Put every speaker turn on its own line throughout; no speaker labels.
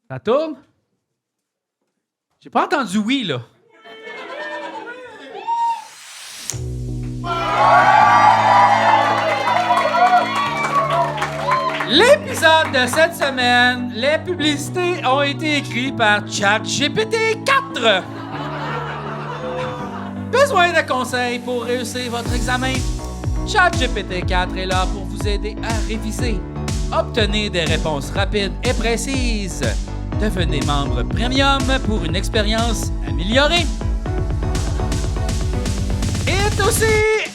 Ça tourne? J'ai pas entendu oui, là. L'épisode de cette semaine, les publicités ont été écrites par ChatGPT 4. Besoin de conseils pour réussir votre examen? ChatGPT 4 est là pour vous aider à réviser. Obtenez des réponses rapides et précises. Devenez membre premium pour une expérience améliorée. Et aussi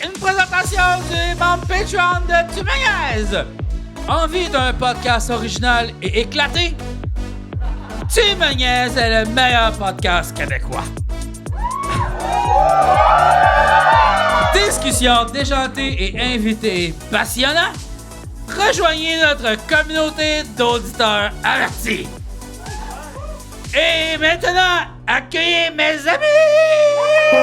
une présentation du membre Patreon de Tumagnez. Envie d'un podcast original et éclaté? Tumagnez est le meilleur podcast québécois. Discussions déjantées et invités passionnants? Rejoignez notre communauté d'auditeurs avertis. Et maintenant, accueillez mes amis!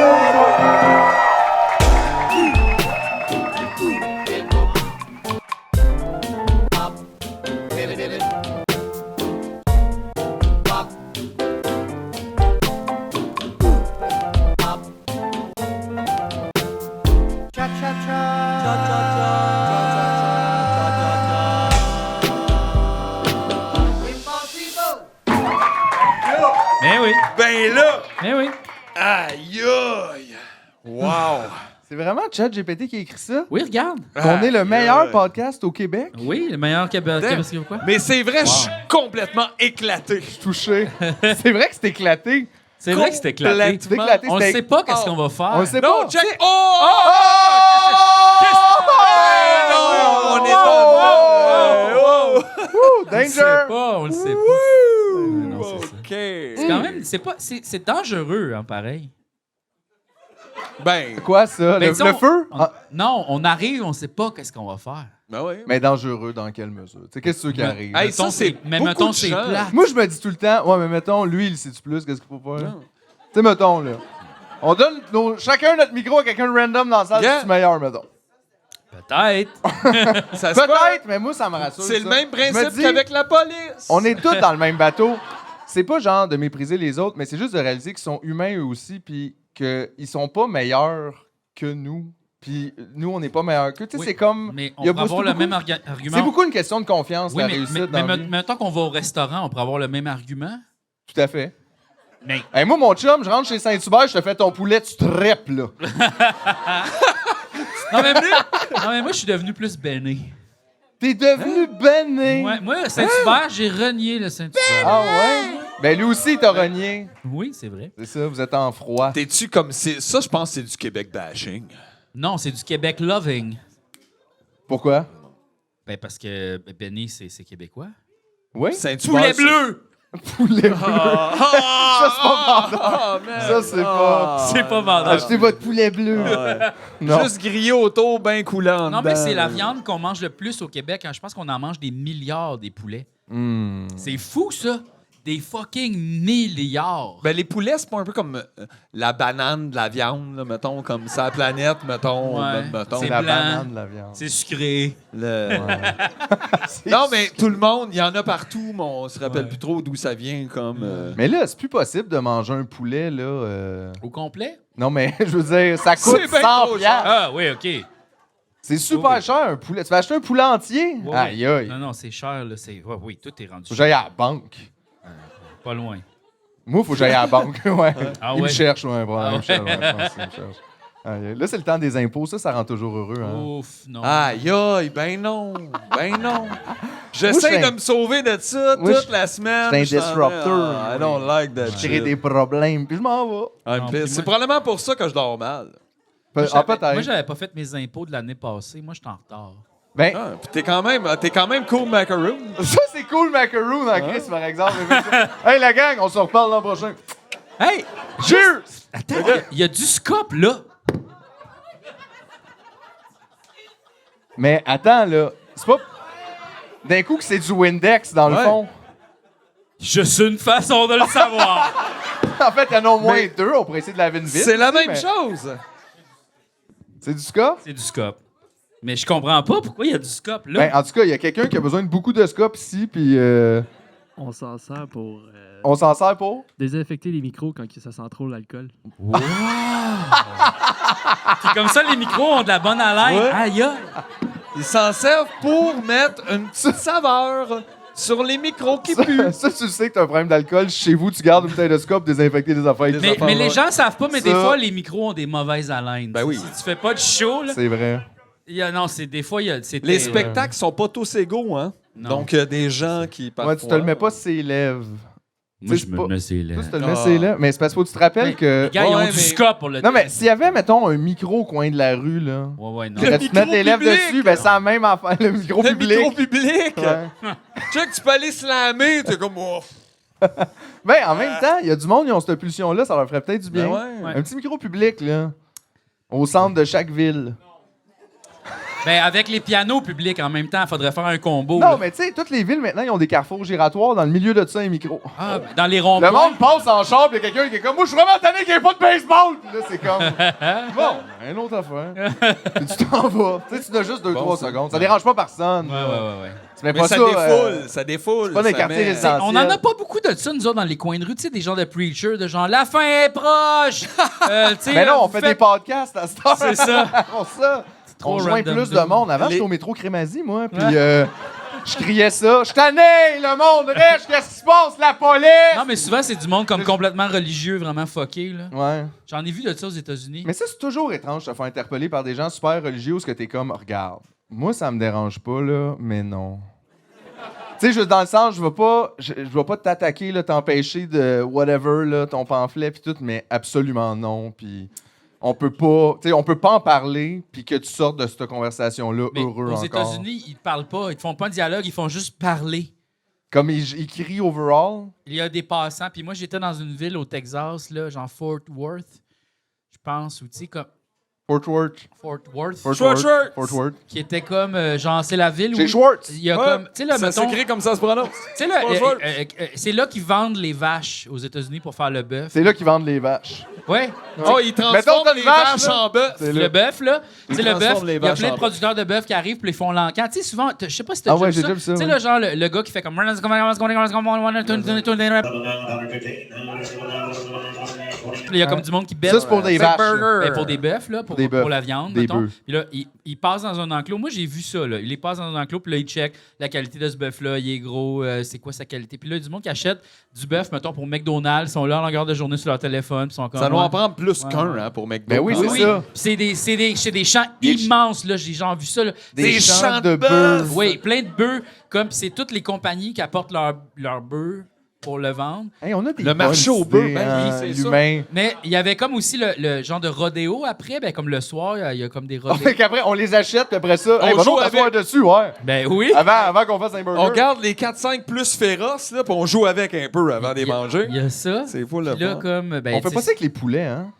Mais oui,
Ben là!
mais oui.
Aïe aïe! Wow!
C'est vraiment ChatGPT qui a écrit ça?
Oui, regarde.
Qu'on est le
Aïe,
meilleur
aïe.
podcast au Québec?
Oui, le meilleur québécois.
Mais c'est vrai, je suis complètement éclaté.
Touché. C'est vrai que c'est éclaté.
C'est vrai que c'était éclaté.
Complètement.
C'est éclaté.
On ne
c'était-
sait pas qu'est-ce qu'on va faire.
On le sait
Non,
pas.
check! Oh!
Oh!
On est pas
Ouh,
On le
danger!
sait pas, on le sait pas. Non, c'est ça.
OK.
C'est quand même, c'est dangereux, hein, pareil.
Ben,
Quoi ça?
Ben,
Le
disons,
feu?
on-
Ah,
Non, on arrive, on sait pas qu'est-ce qu'on va faire.
ben oui.
mais dangereux dans quelle mesure? Tu sais, qu'est-ce qui arrive?
Hey,
Mettons,
ça, c'est
mais
beaucoup
mettons,
de
c'est
gens.
plat.
Moi, je me dis tout le temps, ouais, mais mettons, lui, il sait-tu plus? Qu'est-ce qu'il faut faire?
Non.
Tu sais, mettons, là. On donne chacun notre micro à quelqu'un de random dans la salle,
Yeah.
c'est meilleur, mettons.
Peut-être.
Ça se peut.
Peut-être, mais moi, ça me rassure.
C'est
ça.
le même
Je me
principe
dis,
qu'avec la police.
On est tous dans le même bateau. C'est pas genre de mépriser les autres, mais c'est juste de réaliser qu'ils sont humains eux aussi, puis qu'ils sont pas meilleurs que nous. Puis nous, on n'est pas meilleurs qu'eux. Tu sais,
Oui,
c'est comme.
Mais on
il y a
pourrait avoir le
beaucoup-
même argument.
C'est beaucoup une question de confiance,
Oui,
la
mais,
réussite
mais,
dans la vie.
mettons qu'on va au restaurant, on pourrait avoir le même argument.
Tout à fait.
Mais
Hey, moi, mon chum, je rentre chez Saint-Hubert, je te fais ton poulet, tu trèpes, là.
non, mais moi, je suis devenu plus béné.
T'es devenu béné.
Ouais, moi, Saint-Hubert, j'ai renié le Saint-Hubert.
Ah ouais? Ben lui aussi, il t'a renié.
Oui, c'est vrai.
C'est ça, vous êtes en froid.
T'es-tu comme... Ça, je pense que c'est du Québec bashing.
Non, c'est du Québec loving.
Pourquoi?
Ben, parce que béné, c'est québécois.
Oui?
Saint-Hubert,
bleu!
Poulet bleu. Ça, c'est pas
Ah, man.
Ça, c'est pas-
C'est pas vendeur.
Achetez votre poulet bleu. Non.
Juste grillé autour, bien coulant.
Non, mais
dedans.
c'est la viande qu'on mange le plus au Québec. Je pense qu'on en mange des milliards des poulets.
Hmm.
C'est fou, ça. Des fucking milliards.
Ben, les poulets, c'est pas un peu comme la banane de la viande, là, mettons, comme sa planète, mettons.
Ouais.
mettons.
C'est
La
blanc.
banane de la viande.
C'est sucré.
Le-
C'est-
Non, mais tout le monde, il y en a partout, mais on se rappelle
Ouais.
plus trop d'où ça vient, comme...
Mais là, c'est plus possible de manger un poulet, là.
Au complet?
Non, mais je veux dire, ça coûte
C'est bien
100
trop
piastres.
Ah, oui, OK.
C'est super
Oui.
cher, un poulet. Tu vas acheter un poulet entier?
Ouais,
Aïe, aïe.
Non, non, c'est cher, là. Ouais, oui, tout est rendu
Faut que j'aille à la banque.
pas loin.
Moi, faut que j'aille à la banque. Ouais.
Ah
Il me
ouais?
cherche, ouais, voilà,
Ah
il me
ouais?
cherche, ouais, je pense qu'il me cherche. Aïe, là, c'est le temps des impôts. Ça rend toujours heureux. Hein.
Ouf, non.
Aïe, aïe, ben non, ben non.
Moi,
J'essaie
je
de me sauver de ça
Moi,
toute la semaine.
je suis un
Je suis en
disruptor.
train, I don't like that
Créer
shit.
des problèmes, puis je m'en vais.
I'm
Non,
pissed.
puis
C'est
moi-
probablement pour ça que je dors mal.
Moi,
Ah, peut-être.
Moi, j'avais pas fait mes impôts de l'année passée. Moi, j'étais en retard.
Ben,
Ah, puis t'es quand même cool macaroon.
ça, c'est cool, macaroon en Chris, par exemple. Hey, la gang, on se reparle l'an prochain.
Hey!
Cheers!
Attends, il y a du scope, là.
Mais attends, là. C'est pas. D'un coup que c'est du Windex, dans le
Ouais.
fond.
Juste une façon de le savoir.
En fait, il y en a au moins
Mais-
deux. On pourrait essayer de laver une vitre.
C'est la
tu sais,
même
mais-
chose.
C'est du ska?
C'est du scope. Mais je comprends pas pourquoi il y a du scope, là.
Ben, en tout cas, il y a quelqu'un qui a besoin de beaucoup de scope ici, puis
On s'en sert pour
On s'en sert pour?
désinfecter les micros quand ça sent trop l'alcool.
Puis comme ça, les micros ont de la bonne haleine.
Ouais.
Aïe, aïe.
Ils s'en servent pour mettre une petite saveur sur les micros qui puent.
Ça, tu sais que t'as un problème d'alcool. Chez vous, tu gardes une bouteille de scope, désinfecter des affaires.
Mais les gens savent pas, mais des
Ça-
fois, les micros ont des mauvaises haleines.
Ben oui.
Si tu fais pas de show, là,
C'est vrai.
non, c'est des fois, c'est
Les
terrible.
spectacles sont pas tous égaux, hein?
Non.
Donc, il y a des gens qui
Ouais, tu te le mets pas sur les lèvres.
Moi,
tu sais,
je me
c'est
le mets sur les
Toi, tu
lèvres.
te le mets sur les lèvres. Mais c'est parce qu'il faut que tu te rappelles que.
Les gars, ils ont
Ouais,
du
mais-
scope pour le
Non, mais s'il y avait, mettons, un micro au coin de la rue, là.
Ouais, non.
Le
Quand tu te mets les lèvres
micro
dessus, ben c'est la même affaire. Le micro
Le
public.
micro public!
Ouais.
Check, tu peux aller slammer, t'es comme... Oh.
Ben, en même temps, il y a du monde qui ont cette pulsion-là, ça leur ferait peut-être du bien.
Ben ouais.
Un petit micro public, là. Au centre de chaque ville.
Ben, avec les pianos publics en même temps, il faudrait faire un combo.
Non,
là.
mais tu sais, toutes les villes maintenant, ils ont des carrefours giratoires. Dans le milieu de ça, un micro.
Ah, ben, dans les
Le
ronds-points.
monde passe en char, pis il y a quelqu'un qui est comme, moi, je suis vraiment tanné qu'il n'y ait pas de baseball. Puis là, c'est comme, bon, une autre affaire. Puis tu t'en vas. Tu sais, tu as juste 2-3
ça.
secondes. Ça dérange pas personne.
Ouais, ouais.
Tu mets
Mais
pas
ça
ça.
défoule, ça défoule.
pas des
ça
quartiers
met-
résidentiels.
On en a pas beaucoup de ça, nous autres, dans les coins de rue. Tu sais, des gens de preachers, de genre, la fin est proche. Tu sais,
Mais non, on
vous
fait des podcasts à cette heure.
C'est ça.
On ça.
trop
On joint
random
plus de
dude.
monde. Avant,
Les-
j'étais au métro Crémazie, moi. Puis je criais ça. Je suis tanné, le monde riche. Qu'est-ce qui se passe, la police?
Non, mais souvent, c'est du monde comme complètement religieux, vraiment fucké, là.
Ouais.
J'en ai vu de ça aux États-Unis.
Mais ça, c'est toujours étrange de se faire interpeller par des gens super religieux où ce que t'es comme, regarde, moi, ça me dérange pas, là, mais non. Tu sais, juste dans le sens, je vais pas t'attaquer, là, t'empêcher de whatever, là, ton pamphlet, puis tout, mais absolument non. Puis on peut pas en parler, puis que tu sortes de cette conversation-là
Mais
heureux
aux
encore.
États-Unis, ils parlent pas, ils te font pas un dialogue, ils font juste parler.
Comme ils crient overall.
Il y a des passants, puis moi, j'étais dans une ville au Texas, là, genre Fort Worth, je pense, ou tu sais, comme
Fort Worth.
Fort Worth,
Fort Worth.
qui était comme, genre, c'est la ville où...
Chez Schwartz.
Il y a
Ouais,
comme, tu sais, là,
ça
mettons...
s'écrit comme ça se prononce.
Tu sais, là,
Fort Worth.
c'est là qu'ils vendent les vaches aux États-Unis pour faire le bœuf.
C'est là qu'ils vendent les vaches.
Ouais.
Oh, ils
Mettons,
transforment
t'as une
les
vache,
vaches
là.
en bœuf.
C'est
Le
là.
bœuf, là. Tu sais, le bœuf,
transforment les
il y a
vaches
plein de
en
producteurs de bœuf qui arrivent puis ils font l'encan. Tu sais, souvent, je sais pas si t'as
Ah ouais,
déjà
j'ai déjà vu ça,
Tu sais,
ouais.
le genre, le gars qui fait comme... Il y a comme du monde qui bête.
Ça, c'est pour des vaches. là.
Ben, pour des bœufs, là, pour
Des bœufs.
la viande,
Des
mettons.
bœufs.
Puis là, il passe dans un enclos. Moi, j'ai vu ça, là. Il les passe dans un enclos, puis là, il check la qualité de ce bœuf-là. Il est gros, c'est quoi sa qualité. Puis là, il y a du monde qui achète du bœuf, mettons, pour McDonald's. Ils sont là en longueur de journée sur leur téléphone. Puis ils sont comme,
Ça doit
ouais.
en prendre plus
Ouais,
qu'un
ouais.
hein, pour McDo.
Ben oui,
Oui,
c'est
oui.
ça.
Puis c'est des champs immenses, là. J'ai genre vu ça, là.
Des champs
champs
de
de
bœufs.
Oui, plein de bœufs. Comme puis c'est toutes les compagnies qui apportent leur bœufs pour le vendre.
Hey, on a des
Le marché
bonnes
au bœuf,
idées,
ben oui,
hein,
c'est ça.
l'humain.
Mais il y avait comme aussi le genre de rodéo après. Ben, comme le soir, il y a comme des rodéos.
Fait qu'après, on les achète, puis après ça, hey, va
joue
donc t'asseoir
avec.
dessus, ouais.
Ben oui.
Avant qu'on fasse un burger.
On garde les 4-5 plus féroces, là, puis on joue avec un peu avant de les manger.
Il y a ça.
C'est fou, le
Puis là,
fun.
comme. Ben,
On fait pas ça avec les poulets, hein.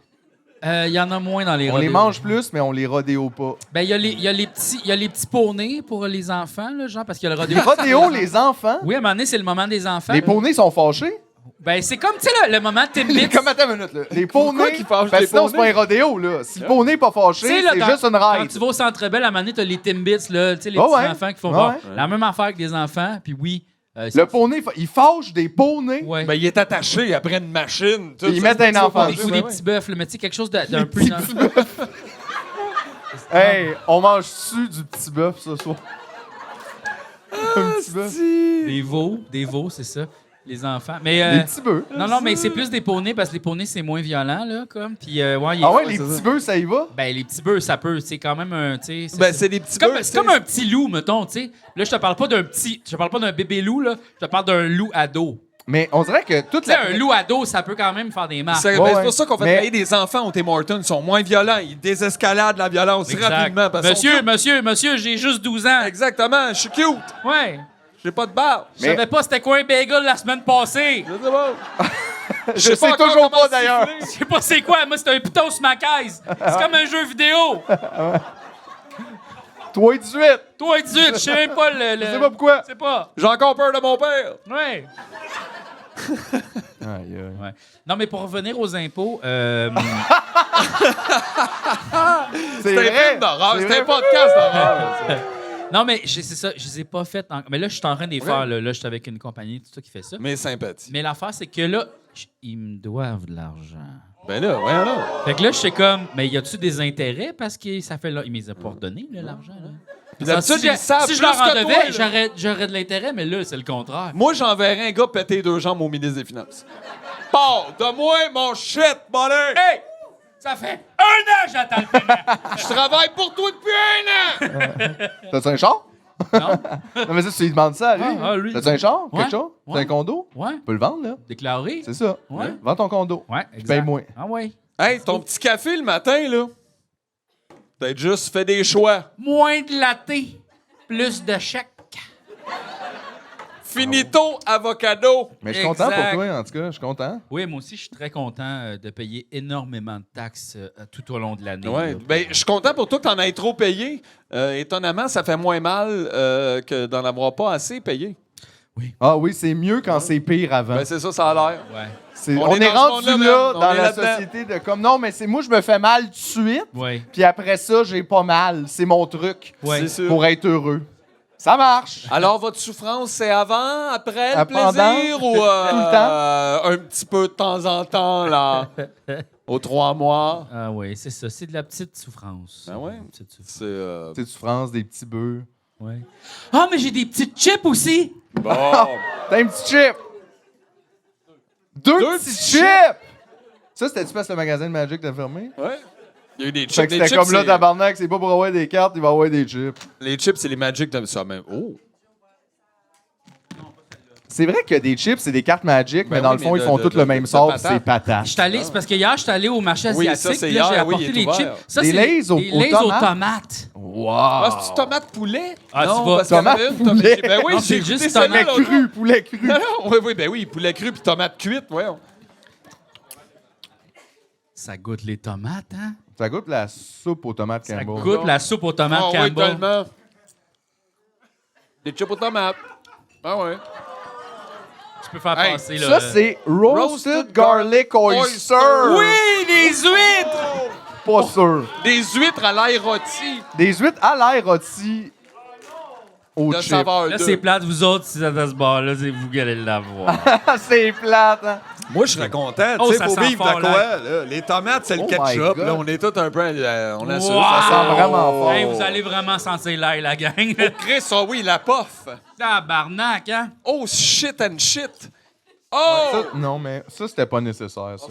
Il y en a moins dans les
On
rodéos.
les mange plus, mais on les rodéo pas.
Ben, il y a les petits poneys pour les enfants, là, genre, parce qu'il y a le rodéo.
Les rodéos, les enfants,
Oui, à un moment donné, c'est le moment des enfants.
les poneys sont fâchés.
Ben, c'est comme, tu sais, le moment Timbits.
Comme attends une minute, là. Les poneys,
qu'ils fâchent
ben
les
sinon, c'est pas
poneys?
un rodéo, là. Si le poney est pas fâché,
Tu sais, là,
c'est
quand-
juste une
Quand
ride.
tu vas au Centre Bell, à un moment donné, t'as les Timbits, là, tu sais, les
Ah
petits
ouais.
enfants qui font
Ah
voir
ouais.
la même affaire que des enfants, puis oui.
Le poney, il fâche des poneys.
Ouais.
Ben, il est attaché après une machine. tout
Ils
ça,
mettent
c'est
un enfant.
Des coups des petits bœufs, là, mais tu sais, quelque chose d'un peu...
petits Hey, on mange-tu du petit bœuf ce soir? Un petit bœuf.
Des veaux, c'est ça, les enfants. Mais,
Les petits bœufs.
non, mais c'est plus des poneys, parce que les poneys, c'est moins violent, là, comme, puis ouais,
Ah ouais, les petits bœufs, ça y va?
Ben, les petits bœufs, ça peut, c'est quand même un, tu sais...
Ben, c'est des petits
C'est comme,
bœufs,
c'est comme un petit loup, mettons, tu sais. Là, je te parle pas d'un bébé loup, là. Je te parle d'un loup ado.
Mais on dirait que toute
Tu sais,
la...
un loup ado, ça peut quand même faire des marques.
C'est
Ouais,
c'est
ouais.
pour ça qu'on fait
Mais-
travailler des enfants au Tim Hortons. Ils sont moins violents. Ils désescaladent la violence
Exact.
rapidement. Parce qu'ils sont
Monsieur, j'ai juste 12 ans.
cute. Exactement. Je suis cute.
Ouais.
J'ai pas de barbe.
Je savais pas c'était quoi un bagel la semaine passée.
Je sais pas.
Je sais
pas encore
toujours
comment
pas, d'ailleurs.
Je sais pas c'est quoi. Moi, c'est un piton sur ma caisse. C'est comme un jeu vidéo.
Toi, 18.
Toi, 18, je sais même pas le...
Je sais pas pourquoi.
Je sais pas.
J'ai encore peur de mon père.
Ouais.
Aïe, aïe.
Ouais. Non, mais pour revenir aux impôts...
C'est
C'est un
vrai.
film d'horreur.
C'est
C'est un
vrai.
podcast d'horreur.
Non, mais c'est ça, je les ai pas faites. Mais là, je suis en train de les faire. Là, je suis avec une compagnie, tout ça qui fait ça.
Mais sympathie.
Mais l'affaire, c'est que là, ils me doivent de l'argent.
Ben là, voyons là.
Fait que là, je suis comme, mais y a-tu des intérêts parce que ça fait là. Ils m'ont pas redonné, là, l'argent. Là.
D'habitude,
Si
ils savent
je
plus
leur en
que
devais,
toi, là.
j'aurais de l'intérêt, mais là, c'est le contraire.
Moi, j'enverrais un gars péter les 2 jambes au ministre des Finances. Bon, donne-moi mon shit, money!
Hey! Ça fait 1 an j'attends le paiement.
Je travaille pour toi depuis 1 an!
T'as-tu un char?
Non?
Non, mais ça, tu lui demandes ça à lui.
Lui.
T'as-tu un char?
Ouais.
Quelque chose?
Ouais.
T'as un condo?
Ouais.
Tu peux le vendre, là.
Déclaré?
C'est ça.
Ouais.
Vends ton condo.
Ouais, exact.
Paye-moi.
Ah ouais.
Hey, ton petit café le matin, là. Peut-être juste fait des choix.
Moins de latte, plus de chèques.
Finito avocado.
Mais je suis content
Exact.
pour toi, en tout cas. Je suis content.
Oui, moi aussi, je suis très content de payer énormément de taxes tout au long de l'année.
Ouais.
là.
Ben, je suis content pour toi que t'en aies trop payé. Étonnamment, ça fait moins mal que d'en avoir pas assez payé.
Ah oui, c'est mieux quand c'est pire avant.
Ben, c'est ça, ça a l'air.
Ouais.
On est
dans ce
rendu
monde-là,
là
man.
dans
On est
la
là-dedans.
société de comme non, mais c'est moi, je me fais mal tout de suite.
Ouais.
Puis après ça, j'ai pas mal. C'est mon truc
Ouais.
C'est sûr.
pour être heureux. Ça marche.
Alors, votre souffrance, c'est avant, après le
Pendant,
plaisir ou
tout le temps?
un petit peu de temps en temps, là, aux 3 mois?
Ah oui, c'est ça. C'est de la petite souffrance.
Ah ouais?
Une petite souffrance.
C'est...
Petite souffrance, des petits bœufs.
Ouais. Ah, mais j'ai des petites chips aussi.
Bon.
T'as un petit chip. Deux petits chips! Ça, c'était-tu parce que le magasin de Magic t'a fermé?
Ouais. Il y a eu des chips.
Fait que
Les
c'était
chips,
comme là,
c'est-
tabarnak, c'est pas pour avoir des cartes, il va avoir des chips.
Les chips, c'est les Magic de ça même. Oh!
C'est vrai que des chips, c'est des cartes Magic, mais
Ben
dans
oui,
le fond,
mais
ils font
de-
tous le même
de
sort,
patates.
c'est patate.
C'est parce que hier, j'étais allé au marché
Oui,
asiatique.
ça, c'est
puis là, j'ai
hier, oui,
apporté
il est
les
ouvert.
chips. Ça,
Des
c'est
Lay's aux
Lay's aux tomates.
Wow!
Ah, c'est-tu tomate poulet?
Ah,
non,
tu vas-
parce qu'il y en avait
Tomate
une, tomate-
poulet.
Ben oui,
Non,
j'ai
c'est
goûté
juste
celle-là
Poulet
l'autre
cru, poulet cru.
jour. Non, oui, ben oui, poulet cru puis tomate cuite, voyons.
Ça goûte les tomates, hein?
Ça goûte la soupe aux tomates
Ça
Campbell.
goûte la soupe aux tomates
Ah oui,
Campbell.
tellement. Des chips aux tomates. Ah ouais.
Tu peux faire
Hey,
passer, là.
Ça, c'est Roasted Garlic Oyster.
Oui, des huîtres!
Pas sûr.
Des huîtres à l'ail rôti
Des huîtres à l'air rôti au
de
chip.
saveur
Là,
deux.
c'est plate, vous autres, si vous êtes à ce bar-là, c'est vous qui allez l'avoir.
C'est plate, hein?
Moi, je serais content.
Oh,
Tu sais,
ça
faut
sent
vivre
fort,
de quoi, là? Les tomates, c'est le
Oh my
ketchup.
God.
Là, on est tous un peu... on assure.
Wow!
Ça sent vraiment fort.
Hey, vous allez vraiment sentir l'ail, la gang.
Chris, ah oui, la pof.
Tabarnak, hein?
Oh, shit and shit. Oh!
Ça, non, mais ça, c'était pas nécessaire, ça.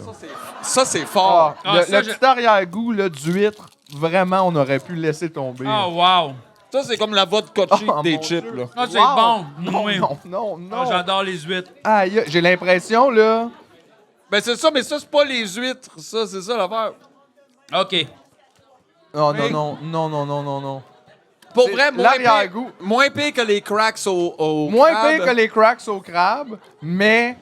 Ça, c'est
Ah,
fort.
Ah,
le
ça,
petit arrière-goût là, d'huître, vraiment, on aurait pu laisser tomber.
Oh, wow!
Ça, c'est comme la vodka cheap
Oh,
des
mon
chips,
Dieu.
là.
Ah, c'est
Wow!
bon.
Non,
Oui.
non, non,
Ah,
non.
j'adore les huîtres.
Aïe, j'ai l'impression, là...
Ben, c'est ça, mais ça, c'est pas les huîtres. Ça, c'est ça l'affaire.
OK.
Non,
Oui.
non, non, non, non, non, non.
Pour
C'est
vrai,
l'arrière-goût.
moins pire que les cracks au
Moins
crabe.
pire que les cracks au crabe, mais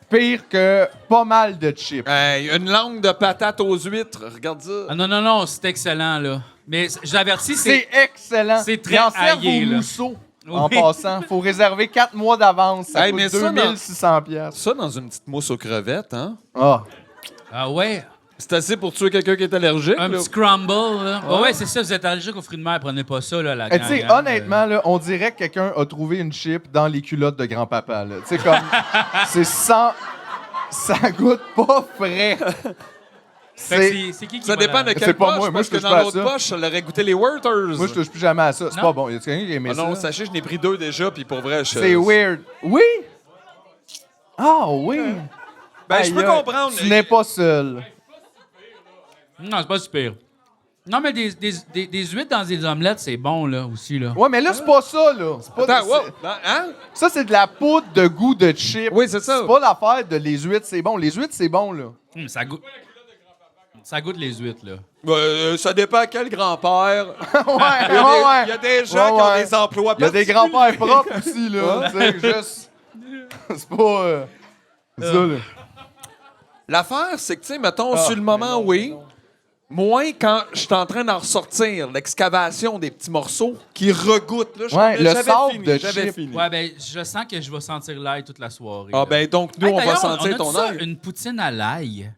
pire que pas mal de chips.
Hey, une langue de patate aux huîtres. Regarde ça.
Ah, non, non, non, c'est excellent, là. Mais j'avertis,
C'est
c'est...
excellent.
c'est très
Ils en servent
haillé,
au
là.
mousseau, en
Oui.
passant. Faut réserver 4 mois d'avance. Ça
Hey,
coûte
mais ça,
2600 pièces.
Ça, dans une petite mousse aux crevettes, hein?
Ah.
Ah ouais?
C'est assez pour tuer quelqu'un qui est allergique,
Un
là.
petit crumble, là. Ouais, c'est ça, vous êtes allergique aux fruits de mer, prenez pas ça, là, la
Tu sais,
gang, hein.
honnêtement, là, on dirait que quelqu'un a trouvé une chip dans les culottes de grand-papa. Tu sais, comme... c'est sans... Ça goûte pas frais.
Fait que
C'est...
c'est qui
Ça
va
dépend
la-
de quelle
C'est pas
poche,
moi, moi,
parce
je
que
touche
dans
pas à
l'autre
ça.
poche, ça l'aurait goûté les Werthers.
Moi, je touche plus jamais à ça. C'est
Non.
pas bon. Y a quelqu'un qui aimait
Ah non,
ça?
sachez, je n'ai pris 2 déjà, puis pour vrai, je...
C'est weird. Oui? Ah oui?
Ben, je peux
Aïe,
comprendre.
Tu n'es pas seul.
Non, c'est pas super. Non, mais des huîtres dans des omelettes, c'est bon, là, aussi, là.
Ouais, mais là, c'est pas ça, là. C'est pas
Attends,
c'est-
wow. Hein?
Ça, c'est de la poudre de goût de chip.
Oui, c'est ça.
C'est pas l'affaire de les huîtres, c'est bon. Les huîtres, c'est bon, là.
Ça goûte... Ça goûte les huîtres, là.
Ça dépend à quel grand-père.
Ouais,
Il y a des-
ouais.
il y a des gens qui ont des emplois
Il y a des
particuliers.
grands-pères propres aussi, là. Tu sais, juste... C'est pas... c'est ça, là.
L'affaire, c'est que, tu sais, mettons, sur le moment, oui. Moins quand je suis en train d'en ressortir, l'excavation des petits morceaux qui regouttent. Là,
Ouais, le
j'avais
sable
fini,
de
j'avais
chip.
fini.
Ouais, ben, je sens que je vais sentir l'ail toute la soirée.
Ah
là.
ben donc, nous,
Hey,
on va
d'ailleurs,
sentir
a-tu
ton
ça,
air.
une poutine à l'ail.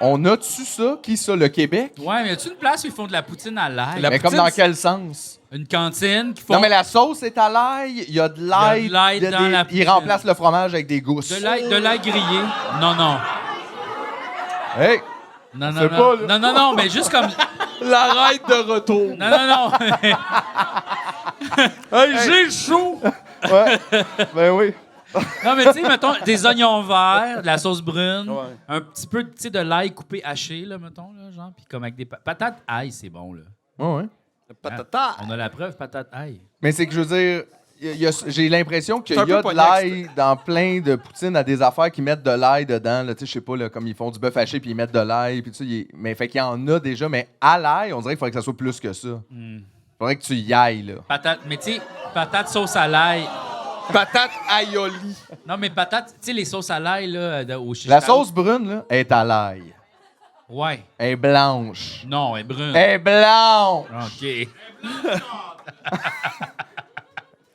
On a-tu ça? Qui ça? Le Québec?
Ouais, mais y a-tu une place où ils font de la poutine à l'ail?
La
Mais comme
poutine,
dans quel sens?
Une cantine qui font
Non, mais la sauce est à l'ail. Il y a de l'ail.
Il y a de l'ail dans la
Ils
poutine.
remplacent le fromage avec des gousses.
de l'ail grillé. Non, non.
Hey!
Non, non,
C'est
non.
pas, là.
Non, non, non, mais juste comme...
l'arrête de retour.
Non, non, non.
Hey, j'ai chaud.
Ouais. Ben oui.
Non, mais tu sais, mettons, des oignons verts, de la sauce brune,
Ouais.
un petit peu, tu sais, de l'ail coupé haché, là, mettons, là, genre, puis comme avec des patates ail, c'est bon, là.
Ouais, ouais.
Patata.
On a la preuve, patates ail.
Mais c'est que je veux dire, j'ai l'impression qu'il
C'est un
y a
peu
de
pognac,
l'ail dans plein de poutines à des affaires qui mettent de l'ail dedans. Tu sais, je sais pas, là, comme ils font du bœuf haché puis ils mettent de l'ail. Puis mais fait qu'il y en a déjà, mais à l'ail, on dirait qu'il faudrait que ça soit plus que ça. Il faudrait que tu y ailles, là.
Patates, mais tu sais, patates sauce à l'ail.
Patate aioli.
Non, mais patates, tu sais, les sauces à l'ail, là, au chicharo.
La sauce brune, là, est à l'ail.
Ouais.
Elle est blanche.
Non, elle est brune.
Elle est blanche.
OK.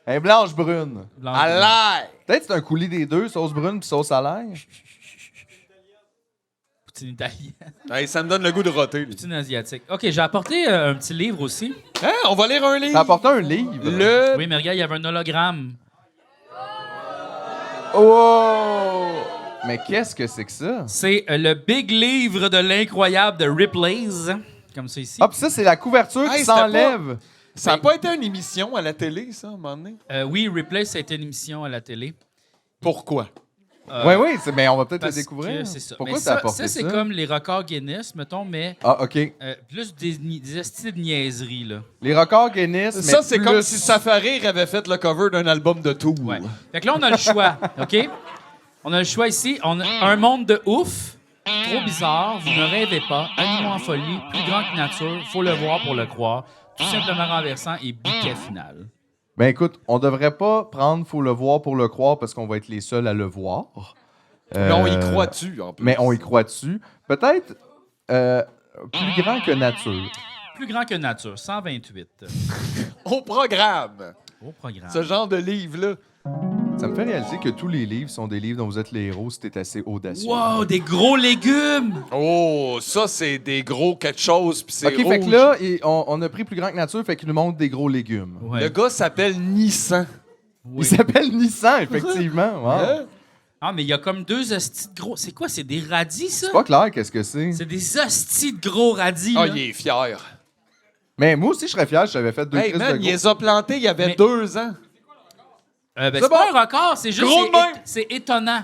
Elle est blanche-brune.
Blanc-
À l'ail.
Peut-être que c'est un coulis des deux, sauce brune puis sauce à l'ail.
Poutine italienne.
Hey, ça me donne le goût de roter. lui.
Poutine asiatique. OK, j'ai apporté un petit livre aussi.
Hein? On va lire un livre.
T'as apporté un livre.
Le...
Oui, mais regarde, il y avait un hologramme.
Oh! Mais qu'est-ce que c'est que ça?
C'est le Big Livre de l'incroyable de Ripley's. Comme ça ici.
Ah, puis ça, c'est la couverture
Hey,
qui
c'était
s'enlève.
Ça n'a pas été une émission à la télé, ça, à un moment donné?
Oui, Ripley's, ça a été une émission à la télé.
Pourquoi?
Oui, mais on va peut-être le
Parce
découvrir.
que c'est ça.
Pourquoi
Mais
t'as apporté
ça, c'est comme les records Guinness, mettons, mais
Ah, OK.
plus des estis de niaiseries, là.
Les records Guinness,
Ça,
mais
c'est
plus-
comme si Safarir avait fait le cover d'un album de Tool.
Ouais. Fait que là, on a le choix, OK? On a le choix ici. On a un monde de ouf, trop bizarre, vous ne rêvez pas, animaux en folie, plus grand que nature, faut le voir pour le croire, tout simplement renversant et bouquet final.
Ben écoute, on devrait pas prendre Faut le voir pour le croire parce qu'on va être les seuls à le voir.
Mais on y
Euh,
croit dessus, en plus.
Mais on y croit dessus. Peut-être plus grand que nature.
Plus grand que nature, 128.
Au programme.
Au programme.
Ce genre de livre-là.
Ça me fait réaliser que tous les livres sont des livres dont vous êtes les héros si t'es assez audacieux.
Wow, des gros légumes!
Oh, ça, c'est des gros quelque chose, puis c'est
OK,
rouge.
fait que là, on a pris plus grand que nature, fait qu'il nous montre des gros légumes.
Ouais.
Le gars s'appelle Nissan.
Oui.
Il s'appelle Nissan, effectivement. Wow.
Hein?
Ah, mais il y a comme deux hosties de gros... C'est quoi, c'est des radis, ça?
C'est pas clair qu'est-ce que c'est.
C'est des hosties de gros radis,
Ah,
là.
il est fier.
Mais moi aussi, je serais fier si j'avais fait deux
Hey,
crises
man,
de
il
gros.
les a plantés il y avait
Mais-
2 ans.
Ben,
C'est
c'est pas
bon.
un record, c'est juste...
Gros de même.
C'est étonnant.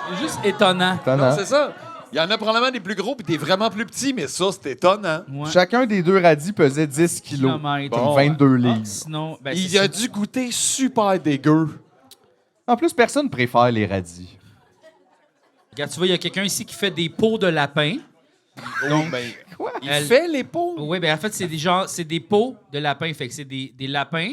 C'est juste étonnant.
Étonnant.
Non, c'est ça. Il y en a probablement des plus gros puis des vraiment plus petits, mais ça, c'est étonnant.
Ouais.
Chacun des deux radis pesait 10 kilos.
Kilomètres.
Comme
Bon,
22
Ah,
livres.
sinon... Ben,
Il
c'est
a
ça.
dû goûter super dégueu.
En plus, personne préfère les radis.
Regarde, tu vois, il y a quelqu'un ici qui fait des pots de lapin.
Donc, ben, il
Elle-
fait les pots.
Oui, ben en fait, c'est des pots de lapin. Fait que c'est des lapins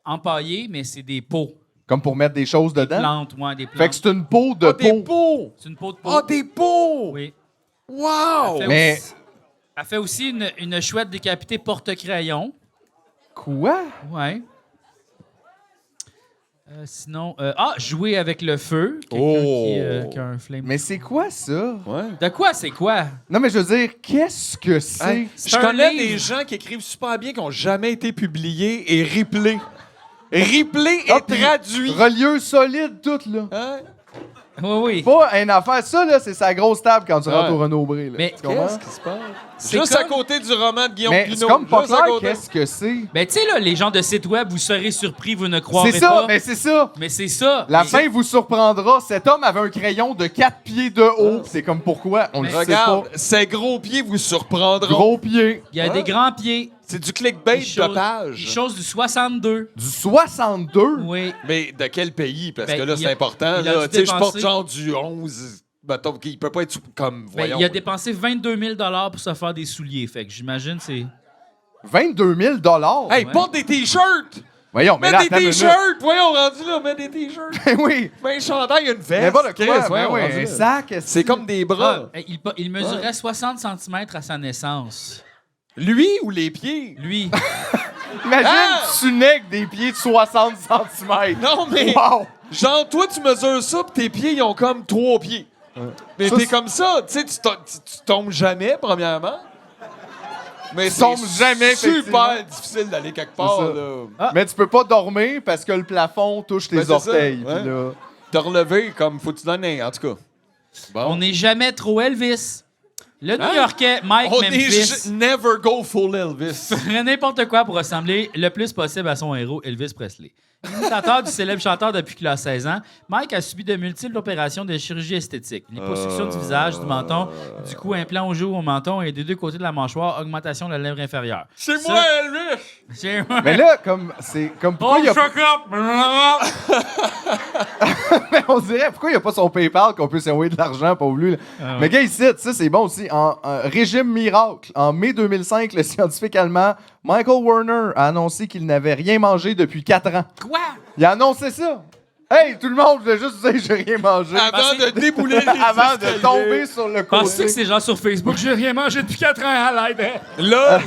empaillés, mais c'est des pots.
Comme pour mettre des choses dedans.
Plantes, ouais, des plantes.
Fait que c'est une peau de
Ah, des
peau.
pots.
C'est une peau de pot.
Ah, des pots.
Oui.
Wow.
Elle fait
Mais-
aussi- Elle fait aussi une chouette décapitée porte-crayon.
Quoi?
Ouais. Sinon, jouer avec le feu. Quelqu'un
Oh.
qui a un flame.
Mais c'est quoi ça?
Ouais.
De quoi, c'est quoi?
Non, mais je veux dire, qu'est-ce que c'est?
Hey,
C'est
je
un
connais
livre.
des gens qui écrivent super bien qui n'ont jamais été publiés et Ripley. Ripley
Ah,
est
puis
traduit.
Relieux solide, tout, là.
Hein?
Oui, oui.
Pas une affaire. Ça, là, c'est sa grosse table quand tu rentres
Ouais.
au Renaud-Bré.
Mais
tu comprends?
Qu'est-ce qui se passe?
C'est
Juste à
comme-
côté du roman de Guillaume
Mais
Pinot.
c'est comme pas
Juste à
clair
côté.
qu'est-ce que c'est.
Ben, tu sais, là, les gens de site web, vous serez surpris, vous ne croirez
C'est ça,
pas.
mais c'est ça.
Mais c'est ça.
La
Mais-
fin vous surprendra. Cet homme avait un crayon de 4 pieds de haut. C'est comme pourquoi? On le sait
Regarde,
pas.
ces gros pieds vous surprendront.
Gros pied.
Il y a des grands pieds.
C'est du clickbait
Des
de
choses-
page.
Des choses du 62.
Du 62.
Oui.
Mais de quel pays? Parce
Ben,
que là,
il
c'est
a-
important.
il a
Là.
dû
Tu sais, je porte
dépenser-
genre du 11. Mettons qu'il peut pas être comme.
Ben,
Voyons.
il a dépensé 22 000 pour se faire des souliers. Fait que j'imagine c'est...
22 000
Hey,
Ouais.
porte des t-shirts!
Voyons, mais
Mets
là,
des
attends une minute.
t-shirts! Voyons, rendu là, mets des t-shirts!
Ben oui.
Mets un chandail, une veste!
Mais pas de
Chris,
quoi. Ben
voyons,
oui,
rendu
un
là.
sac.
C'est comme des bras.
Ah, il mesurait 60 cm à sa naissance.
Lui ou les pieds?
Lui.
Imagine,
Ah!
tu nègres des pieds de 60 cm.
Non, mais.
Wow.
Genre, toi, tu mesures ça, pis tes pieds, ils ont comme 3 pieds. Mais
Ça,
t'es
c'est-
comme ça, tu sais, tu tombes jamais, premièrement. Mais
Tu tombes jamais,
super
effectivement.
difficile d'aller quelque part,
ça.
là.
Mais tu peux pas dormir parce que le plafond touche tes
Ben, c'est
orteils.
ça, ouais.
Puis là...
Te relever comme faut que tu donnes en tout cas. Bon.
On n'est jamais trop Elvis. Le New-Yorkais Mike
On
Memphis
never go full Elvis.
ferait n'importe quoi pour ressembler le plus possible à son héros, Elvis Presley. Imitateur du célèbre chanteur depuis qu'il a 16 ans, Mike a subi de multiples opérations de chirurgie esthétique. Liposuction du visage, du menton, du cou, implant aux joues, au menton et des deux côtés de la mâchoire, augmentation de la lèvre inférieure.
C'est
Ça-
moi, Elvis!
C'est
Mais là, comme c'est comme pourquoi
Oh,
il y a
fuck up!
Mais on dirait pourquoi il n'y a pas son PayPal qu'on puisse envoyer de l'argent pour lui. Là. Mais gars, ici, ça c'est bon aussi. En régime miracle, en mai 2005, le scientifique allemand Michael Werner a annoncé qu'il n'avait rien mangé depuis 4 ans.
Quoi?
Il a annoncé ça. Hey, tout le monde, je voulais juste vous dire que j'ai rien mangé.
Avant de débouler les
Avant de
escaliers.
tomber sur le
Penses-tu que
côté.
c'est genre sur Facebook? J'ai rien mangé depuis 4 ans à l'aide.
Là,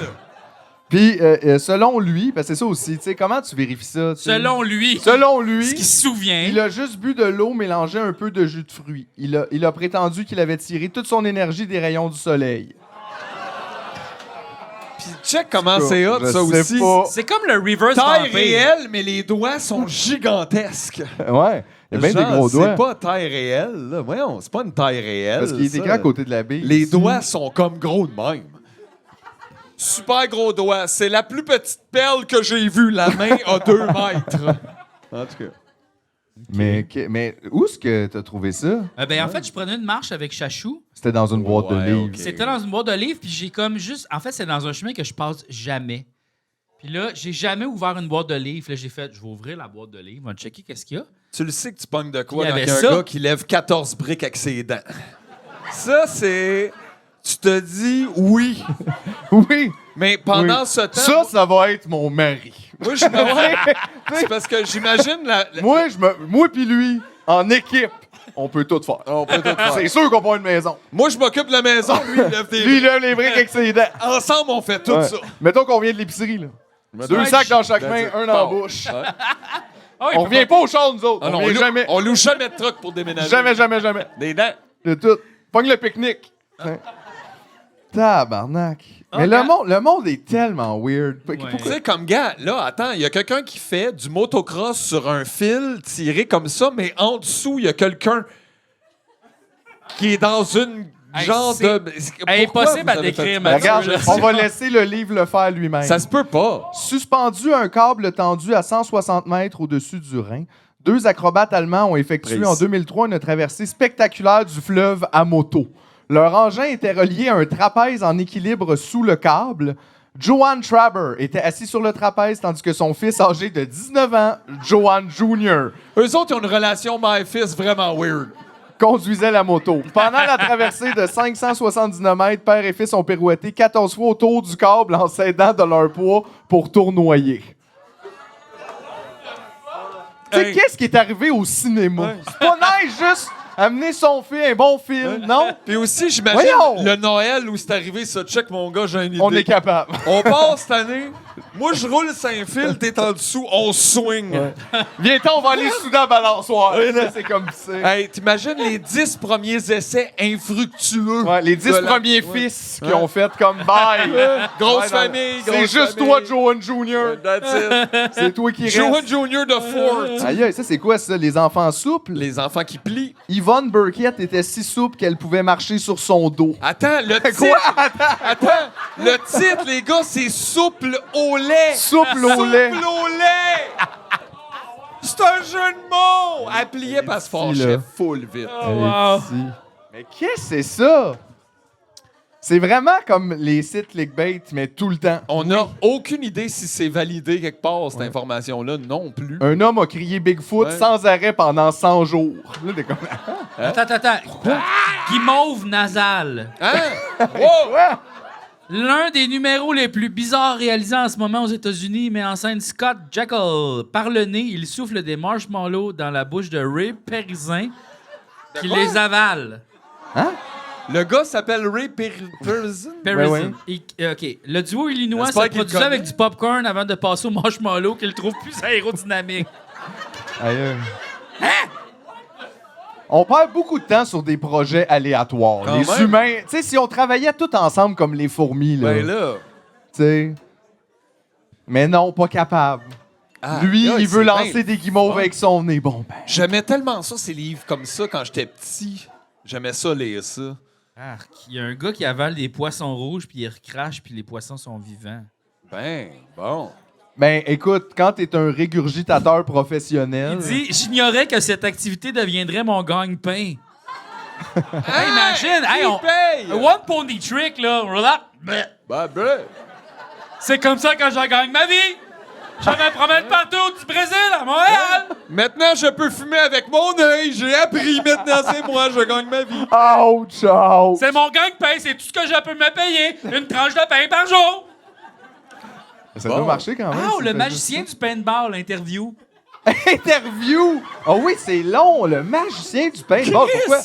Puis, selon lui, parce que c'est ça aussi, tu sais, comment tu vérifies ça? tu sais?
Selon lui,
Selon lui,
ce qu'il se souvient.
il a juste bu de l'eau mélangée un peu de jus de fruits. Il a prétendu qu'il avait tiré toute son énergie des rayons du soleil.
pis check comment c'est hot,
Je
ça
sais
aussi.
pas.
C'est comme le reverse
Taille
vampire.
réelle, mais les doigts sont gigantesques.
Ouais, il y a bien des
Genre,
gros doigts.
C'est pas taille réelle, là. Voyons, c'est pas une taille réelle.
Parce qu'il est
ça.
écrit à côté de la bille.
Les doigts sont comme gros de même. Super gros doigts. C'est la plus petite perle que j'ai vue. La main a 2 mètres. En tout cas.
Mais où est-ce que t'as trouvé ça?
Ben, en fait, je prenais une marche avec Chachou.
C'était dans une boîte de
Ouais,
livres.
ok.
C'était dans une boîte de livres, puis j'ai comme juste... En fait, c'est dans un chemin que je passe jamais. Puis là, j'ai jamais ouvert une boîte de livres. Là, j'ai fait, je vais ouvrir la boîte de livres, on va checker qu'est-ce qu'il y a.
Tu le sais que tu pognes de quoi
Il y
quand il
avait
y a un
ça.
gars qui lève 14 briques avec ses dents. Ça, c'est... Tu te dis oui.
Oui!
Mais pendant
Oui.
ce temps...
Ça va être mon mari.
Moi, j'imagine... c'est parce que j'imagine
Moi pis lui, en équipe, on peut tout faire.
On peut tout faire.
C'est sûr qu'on prend une maison.
Moi, je m'occupe de la maison, lui, il lève des
Lui, il lève les briques avec ses dents.
Ensemble, on fait tout
Ouais.
ça.
Mettons qu'on vient de l'épicerie, là. 2 sacs dans chaque main, un en bouche.
Ah oui,
On revient pas au char, nous autres.
Ah non,
on vient jamais.
on loue jamais de truck pour déménager.
Jamais, jamais, jamais.
Des dents.
De tout. Pogne le pique-nique. Hein. Tabarnak. Mais
gars.
le monde est tellement weird.
Tu sais, comme gars, là, attends, il y a quelqu'un qui fait du motocross sur un fil tiré comme ça, mais en dessous, il y a quelqu'un qui est dans une
Hey,
genre
c'est
de...
impossible
Pourquoi
à
vous avez
décrire,
fait
Mathieu.
Regarde,
là.
on va laisser le livre le faire lui-même.
ça? Ça se peut pas.
Suspendu à un câble tendu à 160 mètres au-dessus du Rhin, 2 acrobates allemands ont effectué
Précis.
en 2003 une traversée spectaculaire du fleuve à moto. Leur engin était relié à un trapèze en équilibre sous le câble. Johan Traber était assis sur le trapèze tandis que son fils âgé de 19 ans, Johan Jr.,
Eux autres, ils ont une relation mère-fils vraiment weird.
conduisait la moto. Pendant la traversée de 579 mètres, père et fils ont pirouetté 14 fois autour du câble en s'aidant de leur poids pour tournoyer. Tu sais,
Hey.
qu'est-ce qui est arrivé au cinéma? C'est pas nice juste amener son film, un bon film, non?
Puis aussi, j'imagine
Voyons!
le Noël où c'est arrivé ça. Check, mon gars, j'ai une idée.
On est capable.
On part cette année. Moi, je roule 5 fils, t'es en dessous, on swing.
Viens-t'en, on va aller soudain à balançoire. C'est comme ça.
Hey, t'imagines les 10 premiers essais infructueux?
Ouais, les 10
de la-
premiers
Ouais.
fils qui ont fait comme bye.
Grosse
Ouais,
famille,
C'est
grosse
juste
famille.
toi, Johan Jr.
That's it.
C'est toi qui
Johan
reste.
Jr. de Fort.
Aïe, aïe, ça c'est quoi ça? Les enfants souples?
Les enfants qui plient.
Yvonne Burkett était si souple qu'elle pouvait marcher sur son dos.
Attends, le titre.
Quoi?
Attends, le titre, les gars, c'est souple au lait.
Souple au lait.
Souple au lait. C'est un jeu de mots. Elle pliait parce qu'elle se fâchait
là.
full vite.
wow.
Mais qu'est-ce que c'est ça? C'est vraiment comme les sites clickbait, mais tout le temps.
On n'a aucune idée si c'est validé quelque part, cette information-là, non plus.
Un homme a crié Bigfoot
Ouais.
sans arrêt pendant 100 jours. Là, t'es comme...
Attends. Guimauve nasal.
Hein? Wow!
Ouais.
L'un des numéros les plus bizarres réalisés en ce moment aux États-Unis met en scène Scott Jekyll. Par le nez, il souffle des marshmallows dans la bouche de Ray Perisin qui les avale.
Le gars s'appelle Ray Pearson.
Perisin.
Ouais,
OK. Le duo illinois
J'espère
se
qu'il
produisait
le
avec
connaît.
du popcorn avant de passer au marshmallow qu'il trouve plus aérodynamique.
Aïe, aïe. On perd beaucoup de temps sur des projets aléatoires.
Quand
les
même.
humains, tu sais, si on travaillait tous ensemble comme les fourmis, là,
Ben là.
tu sais. Mais non, pas capable.
Ah,
Lui,
là,
il veut
c'est
lancer
bien
des guimauves
fun.
avec son nez. Bon, ben.
J'aimais tellement ça, ces livres comme ça, quand j'étais petit. J'aimais ça, lire ça.
Arc, il y a un gars qui avale des poissons rouges, puis il recrache, puis les poissons sont vivants.
Ben, bon.
Ben, écoute, quand t'es un régurgitateur professionnel.
Il dit « J'ignorais que cette activité deviendrait mon gagne-pain. » Hey, imagine! Hey, on...
paye?
One pony trick, là. Voilà. Bleh.
Ben, ben.
C'est comme ça que je gagne ma vie. Je me promène partout du Brésil à Montréal.
Maintenant, je peux fumer avec mon œil. J'ai appris. Maintenant, c'est moi. Je gagne ma vie.
Ouch, ouch.
C'est mon gagne-pain. C'est tout ce que je peux me payer. Une tranche de pain par jour.
Ça
Bon.
doit marcher quand même.
Oh,
s'il
le
fait
magicien du paintball, interview.
juste ça. Interview! Ah oui, c'est long, le magicien du paintball. Pourquoi?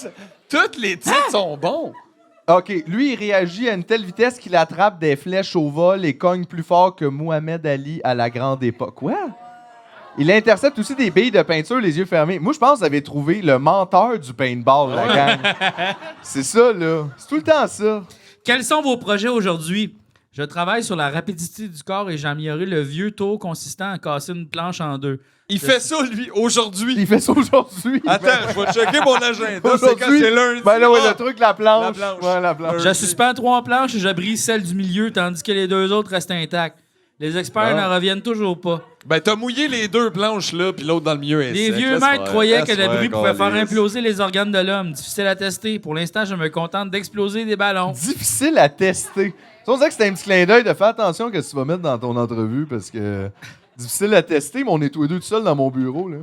Tous les titres sont bons.
OK, lui, il réagit à une telle vitesse qu'il attrape des flèches au vol et cogne plus fort que Mohamed Ali à la grande époque. Quoi? Il intercepte aussi des billes de peinture les yeux fermés. Moi, je pense que vous avez trouvé le menteur du paintball, la gang. C'est ça, là. C'est tout le temps ça.
Quels sont vos projets aujourd'hui? Je travaille sur la rapidité du corps et j'ai amélioré le vieux tour consistant à casser une planche en deux.
Il fait ça, lui, aujourd'hui.
Il fait ça aujourd'hui.
Attends, je vais checker mon agenda. C'est quand
Aujourd'hui,
c'est lundi.
ben là, ouais,
Ah!
le truc, la planche.
La planche.
Ouais, la planche.
Je suspends 3 planches et je brise celle du milieu tandis que les 2 autres restent intactes. Les experts
Bon.
n'en reviennent toujours pas.
Ben, t'as mouillé les 2 planches, là, puis l'autre dans le milieu est
Les
sec.
vieux
Laisse
maîtres
faire.
croyaient que
Laisse
le
faire,
bruit pouvait faire
câlisse.
imploser les organes de l'homme. Difficile à tester. Pour l'instant, je me contente d'exploser des ballons.
Difficile à tester. Ça, on dirait que c'était un petit clin d'œil de faire attention à ce que tu vas mettre dans ton entrevue parce que difficile à tester, mais on est tous les deux tout seuls dans mon bureau. Là.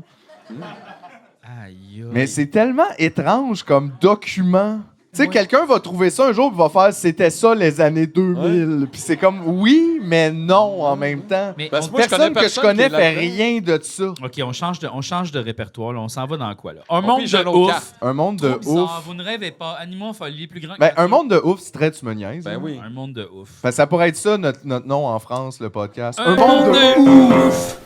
Aïe, aïe.
Mais c'est tellement étrange comme document. Tu sais, quelqu'un va trouver ça un jour et va faire c'était ça les années 2000. Puis c'est comme oui, mais non en même temps.
Mais
Parce
on-
que moi, je
Personne
connais
que je
personne
connais
qui est
fait
là-dedans.
rien de ça.
OK, on change de répertoire. Là. On s'en va dans quoi, là? Un
On
monde
pige
de
un autre
ouf.
carte.
Un monde de
Trop bizarre.
ouf.
Vous ne rêvez pas. Animaux en folie plus grand
Ben,
que
un
nature.
monde de ouf, c'est très tu me niaises.
Ben
hein.
oui.
Un monde de ouf.
Ben, ça pourrait être ça notre nom en France, le podcast.
Un monde de ouf.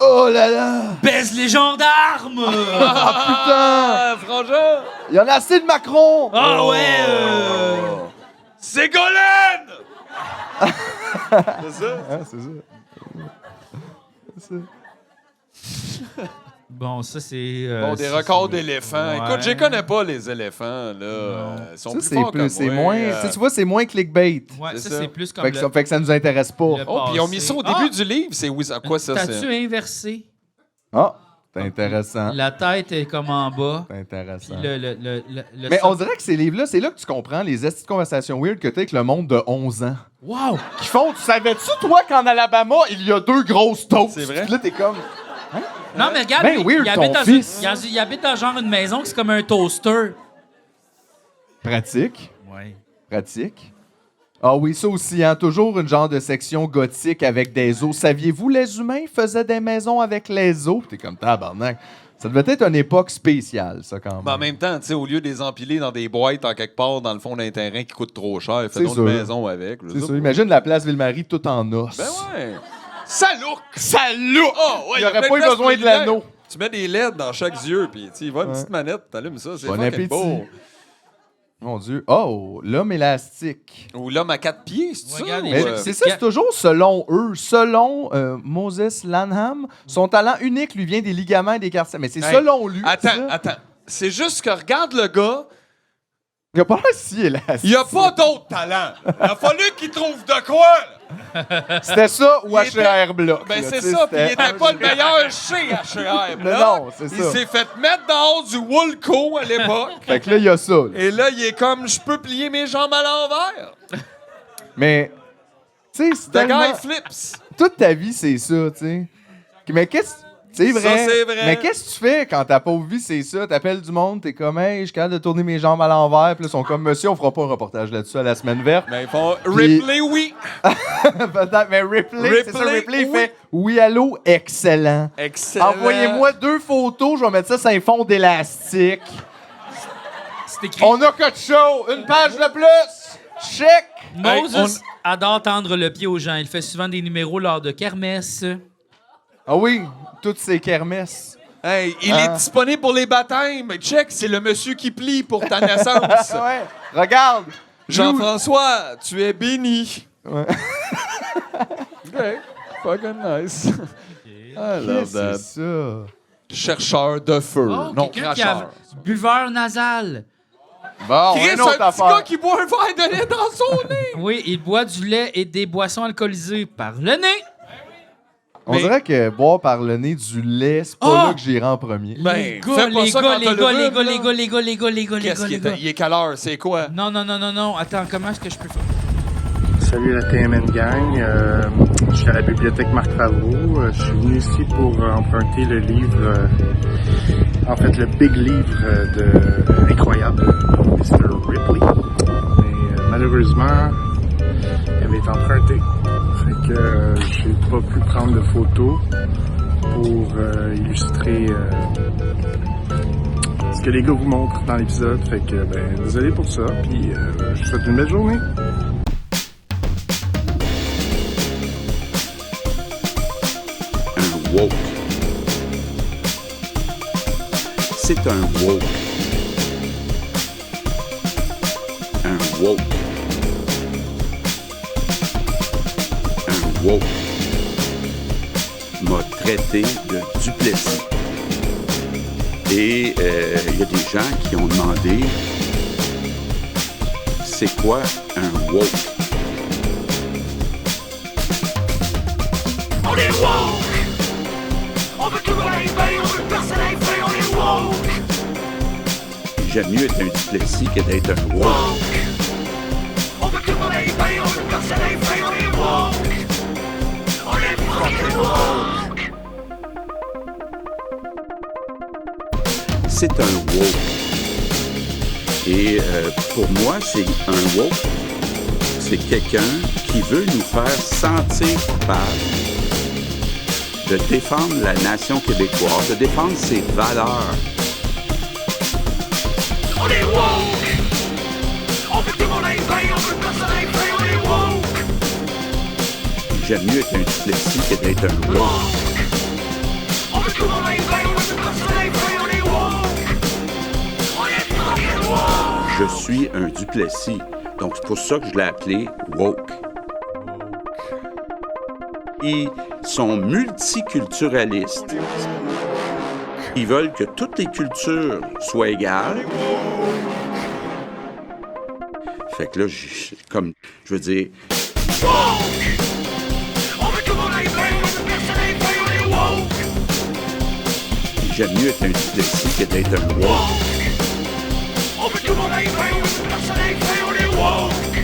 Oh là là!
Baise les gendarmes!
Ah putain!
Ah, Frangin!
Il y en a assez de Macron!
Ah ouais!
Ségolène! C'est ça?
Hein, c'est ça.
Bon, ça, c'est...
Bon, des
c'est-
records d'éléphants.
Ouais.
Écoute, je les connais pas, les éléphants, là. Ils sont
Ça,
plus
c'est
forts
plus,
que
c'est
moi.
moins. Tu sais, tu vois, c'est moins clickbait.
Ouais,
C'est
ça,
ça.
c'est plus comme
Fait que, ça, fait que ça nous intéresse pas.
le
Oh, puis ils ont mis ça au
passé.
début du livre. C'est oui, à quoi ça,
T'as-tu
c'est?
inversé?
Ah, c'est intéressant.
La tête est comme en bas.
C'est
Puis
intéressant.
le
Mais on dirait que ces livres-là, c'est là que tu comprends les estis de conversations weird que t'as avec le monde de 11 ans.
Wow!
Qui font, tu savais-tu, toi, qu'en Alabama, il y a 2 grosses toasts?
C'est vrai?
Puis là, t'es comme.
Non, mais regarde,
Ben
lui,
weird,
il, habite
ton
dans
fils.
il habite dans genre une maison qui c'est comme un toaster.
Pratique.
Ouais.
Pratique. Ah oui, ça aussi, hein. Toujours une genre de section gothique avec des os. Saviez-vous, les humains faisaient des maisons avec les os? T'es comme tabarnak. Ça devait être une époque spéciale, ça, quand même.
Mais en même temps, tu sais, au lieu de les empiler dans des boîtes en quelque part dans le fond d'un terrain qui coûte trop cher, fais
C'est
donc
sûr.
une maison avec. je
C'est
sais
ça.
pas.
Imagine la place Ville-Marie tout en os.
Ben ouais. Ça look!
Ça look!
Oh, ouais,
Il n'y aurait
plein
pas eu
place
besoin
pour les
de l'anneau.
lumières. Tu mets des LED dans chaque yeux, puis tu y vas, une
Ouais.
petite manette, t'allumes ça, c'est
Bon
fucking
appétit.
beau.
Mon Dieu. Oh, l'homme élastique.
Ou l'homme à 4 pieds, c'est ça?
Regarde,
ou,
Mais
Ouais.
c'est ça, c'est toujours selon eux. Selon Moses Lanham, son talent unique lui vient des ligaments et des cartilages. Mais c'est
Hey,
selon lui. ça.
Attends. C'est juste que regarde le gars,
Il a pas l'air si élastique.
il a pas d'autre talent. Il a fallu qu'il trouve de quoi, là.
C'était ça ou
Il était-
H&R Block.
Ben
là,
c'est
tu sais,
ça, puis il
c'était-
était pas le meilleur chez H&R.
Mais non, c'est
Il
ça.
s'est fait mettre dehors du Woolco à l'époque.
Fait que là, il y a ça. là.
Et là, il est comme, je peux plier mes jambes à l'envers.
Mais, tu sais, c'est
The
tellement...
guy flips.
Toute ta vie, c'est ça, tu sais. Mais qu'est-ce... C'est vrai.
Ça, c'est vrai.
Mais qu'est-ce que tu fais quand ta pauvre vie, c'est ça? T'appelles du monde, t'es comme, hey, je suis capable de tourner mes jambes à l'envers. Puis là, ils sont comme, monsieur, on fera pas un reportage là-dessus à la semaine verte.
Mais ils font
Puis-
Ripley, oui.
Peut-être, mais Ripley, c'est ça,
Ripley,
Ripley, il
oui.
fait, oui, allô, excellent.
Excellent.
Envoyez-moi 2 photos, je vais mettre ça sur un fond d'élastique.
C'est écrit.
On a quelque chose, une page de plus. Check.
Moses adore tendre le pied aux gens. Il fait souvent des numéros lors de kermesse.
Ah oui, toutes ces kermesses.
Hey, il
Ah.
est disponible pour les baptêmes. Check, c'est le monsieur qui plie pour ta naissance.
Ouais. Regarde.
Jean-François, tu es béni.
Ouais.
OK. Fucking nice. I love
Qu'est-ce
that.
que c'est ça?
Chercheur de feu.
Oh,
non,
quelqu'un qui a
cracheur.
buveur nasal.
Bon,
Chris,
une autre
un petit gars
affaire.
qui boit un verre de lait dans son nez.
Oui, il boit du lait et des boissons alcoolisées par le nez.
On
Mais-
dirait que boire par le nez du lait, c'est pas
Ah!
là que j'irai en premier.
Ben,
Les
fais
gars,
pas
les
ça
gars,
quand
les
t'as le
gars, les
rhume,
gars,
là.
les gars, les gars, les gars, les gars, les
Qu'est-ce
gars,
qui
les gars.
est... Il est quelle heure? C'est quoi?
Non, non, non, non, non. Attends, comment est-ce que je peux faire?
Salut la TMN Gang, je suis à la bibliothèque Marc Favreau. Je suis venu ici pour emprunter le livre, en fait le big livre de Incroyable, Mr. Ripley. Mais malheureusement, il avait été emprunté. Fait que j'ai pas pu prendre de photos pour illustrer ce que les gars vous montrent dans l'épisode. Fait que désolé pour ça, puis je vous souhaite une belle journée.
Un woke. C'est un woke. Un woke. Un woke m'a traité de Duplessis. Et il y a des gens qui ont demandé c'est quoi un woke?
On est woke! On veut tout rêver, on veut personne être on est woke!
J'aime mieux être un Duplessis que d'être un woke.
On veut tout rêver, on veut personne être on est woke! On est fucking woke!
C'est un woke. Et pour moi, c'est un woke. C'est quelqu'un qui veut nous faire sentir coupables de défendre la nation québécoise, de défendre ses valeurs.
On est woke! On veut tout rêver, on veut personne être on est woke!
J'aime mieux être un Duplessis que d'être un woke.
On veut tout rêver, on veut personne être on est woke! On est fucking woke!
Je suis un Duplessis. Donc, c'est pour ça que je l'ai appelé woke. Ils sont multiculturalistes. Ils veulent que toutes les cultures soient égales. Fait que là, je veux dire,
Woke! On veut tout rêver, on veut personne être on est woke!
j'aime mieux être un Duplessis que d'être un woke.
On veut tout rêver, on veut personne être on est woke!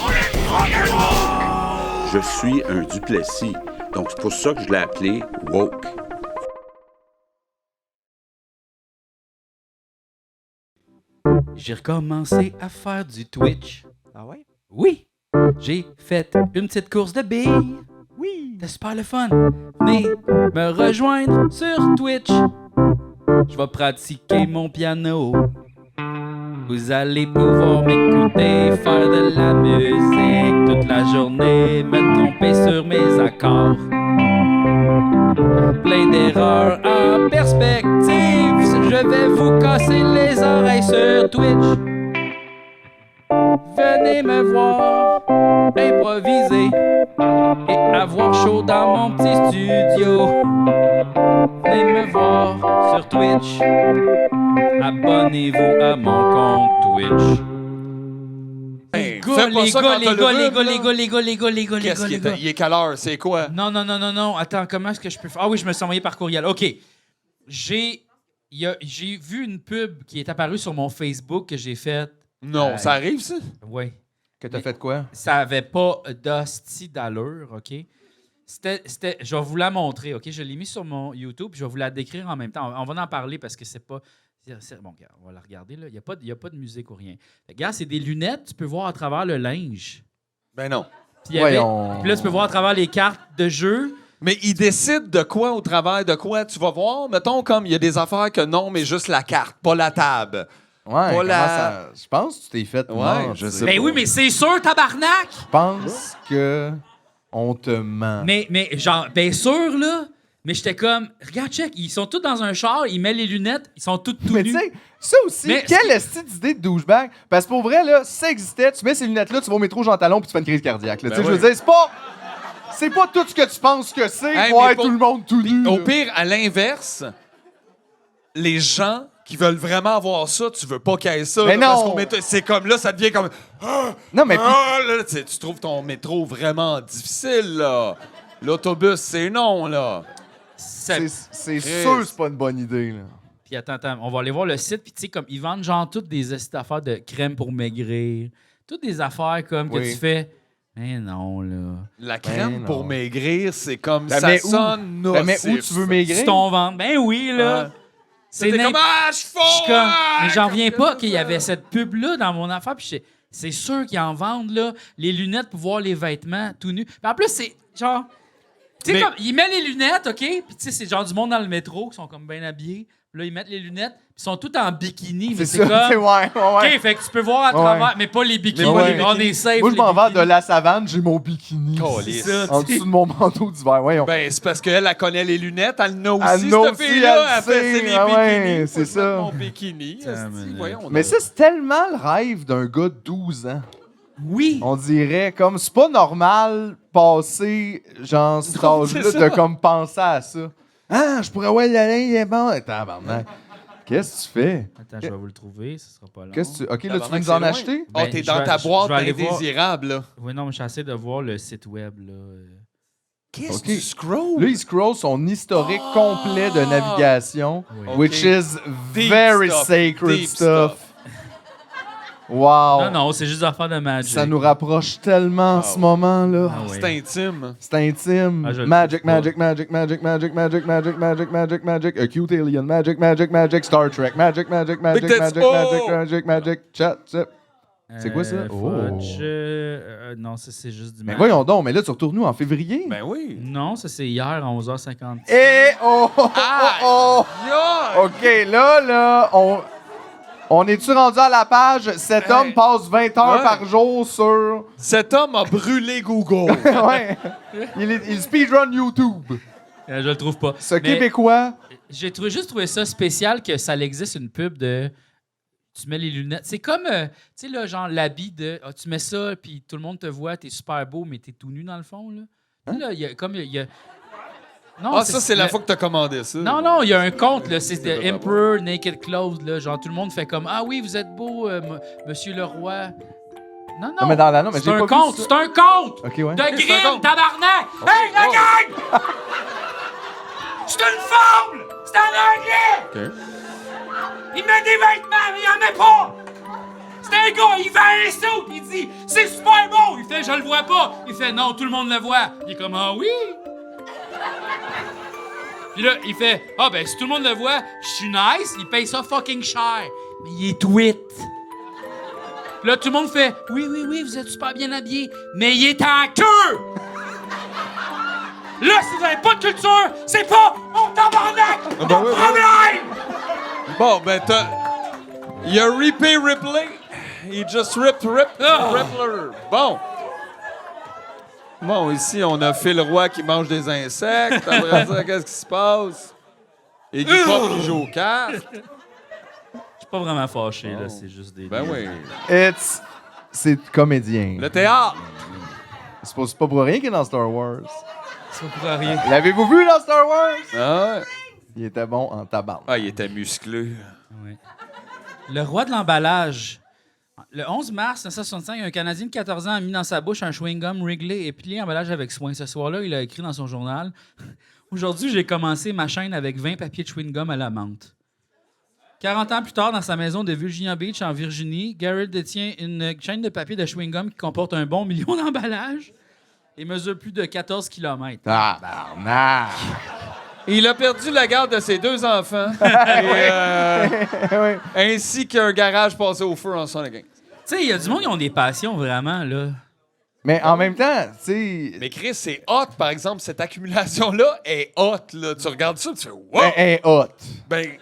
On est fucking woke!
Je suis un Duplessis. Donc, c'est pour ça que je l'ai appelé woke.
J'ai recommencé à faire du Twitch.
Ah ouais?
Oui! J'ai fait une petite course de billes. Oui! C'était super le fun. Venez me rejoindre sur Twitch. Je vais pratiquer mon piano. Vous allez pouvoir m'écouter faire de la musique toute la journée, me tromper sur mes accords. Plein d'erreurs en perspective, je vais vous casser les oreilles sur Twitch. Venez me voir improviser et avoir chaud dans mon petit studio. Venez me voir sur Twitch. Abonnez-vous à mon compte Twitch.
Hey, fais pas ça quand t'as le rhume, là. Qu'est-ce qui
les gars.
est... Il est quelle heure? C'est quoi?
Non, non, non, non, non. Attends, comment est-ce que je peux faire? Ah oui, je me suis envoyé par courriel. OK. J'ai vu une pub qui est apparue sur mon Facebook que j'ai faite.
Non, ça arrive, ça?
Oui.
Que t'as fait quoi?
Ça avait pas d'hostie d'allure, OK? C'était... Je vais vous la montrer, OK? Je l'ai mis sur mon YouTube, je vais vous la décrire en même temps. On va en parler parce que c'est pas... Bon, regarde, on va la regarder, là. Il n'y a pas de musique ou rien. Regarde, c'est des lunettes, tu peux voir à travers le linge.
Ben non.
Puis il y avait-
Voyons.
puis là, tu peux voir à travers les cartes de jeu.
Mais il décide de quoi au travers de quoi? Tu vas voir, mettons, comme il y a des affaires que non, mais juste la carte, pas la table.
Ouais, comment
la-
ça... Je pense que tu t'es fait
Ouais,
mentir.
je sais
Ben oui, mais c'est sûr, tabarnak!
Je pense que on te ment.
Mais genre, bien sûr, là, Mais j'étais comme, regarde, check, ils sont tous dans un char, ils mettent les lunettes, ils sont tous tout
Mais
nus.
tu sais, ça aussi,
Mais
quelle esti d'idée de douchebag. Parce que pour vrai, là, si ça existait, tu mets ces lunettes-là, tu vas au métro Jean Talon puis tu fais une crise cardiaque. Là. Tu sais, je veux dire, c'est pas tout ce que tu penses que c'est,
Hey,
voir
mais pour-
tout le monde tout nu.
Au
là.
pire, à l'inverse, les gens qui veulent vraiment avoir ça, tu veux pas qu'il y ait ça.
Mais
là, parce
non.
qu'on met- c'est comme là, ça devient comme.
Non, mais
Là, tu trouves ton métro vraiment difficile, là. L'autobus, c'est non, là.
c'est
Chris.
sûr que c'est pas une bonne idée. Là.
Puis attends, on va aller voir le site, puis tu sais, comme, ils vendent genre toutes des affaires de crème pour maigrir, toutes des affaires comme que
Oui.
tu fais, mais non, là.
La crème
non.
pour maigrir, c'est comme
Ben,
ça
mais où?
sonne
Ben, mais où
nocif.
tu veux maigrir?
C'est ton ventre. Ben oui, là.
Ouais.
C'est
T'es comme,
n'importe-
ah, je
Je suis comme,
fonds!
mais j'en reviens pas qu'il y avait cette pub-là dans mon affaire. Puis c'est sûr qu'ils en vendent, là, les lunettes pour voir les vêtements tout nus. Puis en plus, c'est genre. Tu sais,
Mais-
comme, ils mettent les lunettes, OK? Puis tu sais, c'est genre du monde dans le métro qui sont comme bien habillés. Puis là, ils mettent les lunettes, puis ils sont tous en bikini. Mais c'est
ça, c'est
comme.
ouais.
OK, fait que tu peux voir à travers, mais pas les bikinis.
Mais ouais.
On est safe.
Moi, je
les
m'en vais de
bikinis.
la savane, j'ai mon bikini.
Câlisse.
C'est ça,
En
tu sais.
dessous de mon manteau d'hiver. Voyons.
Ben, c'est parce qu'elle, elle connaît les lunettes. Elle en a aussi,
Elle en a
cette
aussi,
fille-là.
elle
Elle fait
sait,
c'est les
ah ouais,
bikinis.
c'est
Faut mettre
ça.
mon bikini. esti, voyons,
Mais
donc.
ça, c'est tellement le rêve d'un gars de 12 ans.
Oui.
On dirait comme c'est pas normal passer genre cet
Non,
âge-là
c'est ça.
de comme penser à ça. Ah, je pourrais ouais la ligne est bon. Tabarnak. Qu'est-ce que tu fais?
Attends, je vais vous le trouver, ce sera pas long.
Qu'est-ce que tu... OK, là, tu veux
Tabarnak,
nous en
c'est loin.
acheter?
Oh,
Ben,
t'es
je
dans
vais-
ta
je
boîte
vais aller voir.
indésirable, là.
Oui, non, mais j'essaie de voir le site web, là.
Qu'est-ce
Ok.
que tu scrolls?
Là, il scroll son historique complet de navigation,
Oui.
which is
Deep
very
stuff,
sacred
deep
stuff. Wow.
Non, non, c'est juste des affaires de Magic.
Ça nous rapproche tellement en ce moment-là.
Ah oui.
C'est intime.
C'est intime.
Ah, je le
Magic,
trouve pas.
magic, magic, magic, magic, magic, magic, magic, magic, magic, a cute alien, magic, magic, magic, Star Trek, magic, magic, magic,
Big tits.
magic,
Oh!
magic, magic, magic, chat, chat. C'est quoi ça?
Fudge, non, ça, c'est juste du
Mais
Magic.
voyons donc, mais là, tu retournes nous en février?
Ben oui.
Non, ça, c'est hier à 11h50.
Eh oh, oh, oh, oh. OK, là, on est-tu rendu à la page? Cet homme passe 20 heures
Ouais.
par jour sur...
Cet homme a brûlé Google.
ouais. Il speedrun YouTube.
Je le trouve pas.
Ce
Mais
Québécois...
J'ai juste trouvé ça spécial que ça existe une pub de. Tu mets les lunettes. C'est comme, tu sais, là, genre l'habit de. Ah, tu mets ça, puis tout le monde te voit, t'es super beau, mais t'es tout nu dans le fond, là. Tu sais, là, il y a comme. il y a- Non,
Ah, ça, c'est la
le-
fois que t'as commandé ça.
Non, non, il y a un compte, là, c'est The Emperor Naked Clothes, là. Genre, tout le monde fait comme, ah oui, vous êtes beau, monsieur le roi. Non, non.
Non, mais dans la... Non, mais
c'est
j'ai
un
pas vu
compte,
ça.
c'est un compte!
OK, ouais.
De
c'est un
Grimm,
compte.
tabarnak! Hey, la gang! C'est une fable! C'est en anglais!
OK.
Il met des vêtements, mais il en met pas! C'est un gars, il fait un saut, il dit c'est super beau! Il fait je le vois pas! Il fait non, tout le monde le voit! Il est comme ah oui! Puis là, il fait ah ben si tout le monde le voit, je suis nice, il paye ça fucking cher! Mais il est tweet! Puis là, tout le monde fait oui, oui, oui, vous êtes super bien habillé, mais il est en queue! Là, si vous n'avez pas de culture, c'est pas mon tabarnak!
ben
Mon
oui, oui.
problème!
Bon, ben, il y a Rippé Ripley. He just ripped
Ah.
Rippler. Bon. Bon, ici, on a Phil Roy qui mange des insectes. Après ça, qu'est-ce qui se passe? Et Guy Pop qui joue aux cartes.
Je suis pas vraiment fâché, là, c'est juste des.
Ben oui.
C'est comédien.
Le théâtre.
C'est pas pour rien qu'il est dans Star Wars.
C'est pas pour rien.
L'avez-vous vu dans Star Wars?
Ah, ouais.
Il était bon en tabac.
Ah, il était musclé.
Ouais. Le roi de l'emballage. Le 11 mars 1965, un Canadien de 14 ans a mis dans sa bouche un chewing-gum Wrigley et plié l'emballage avec soin. Ce soir-là, il a écrit dans son journal « Aujourd'hui, j'ai commencé ma chaîne avec 20 papiers de chewing-gum à la menthe. » 40 ans plus tard, dans sa maison de Virginia Beach, en Virginie, Garrett détient une chaîne de papier de chewing-gum qui comporte un bon million d'emballages et mesure plus de 14 km.
Ah, barnac!
Il a perdu la garde de ses 2 enfants. Et,
Oui.
ainsi qu'un garage passé au feu en 75.
Tu sais, il y a du monde qui ont des passions, vraiment, là.
Mais en même temps, tu sais...
Mais Chris, c'est hot, par exemple. Cette accumulation-là est hot. Là. Tu regardes ça, tu fais « Wow!
Elle est hot.
Ben,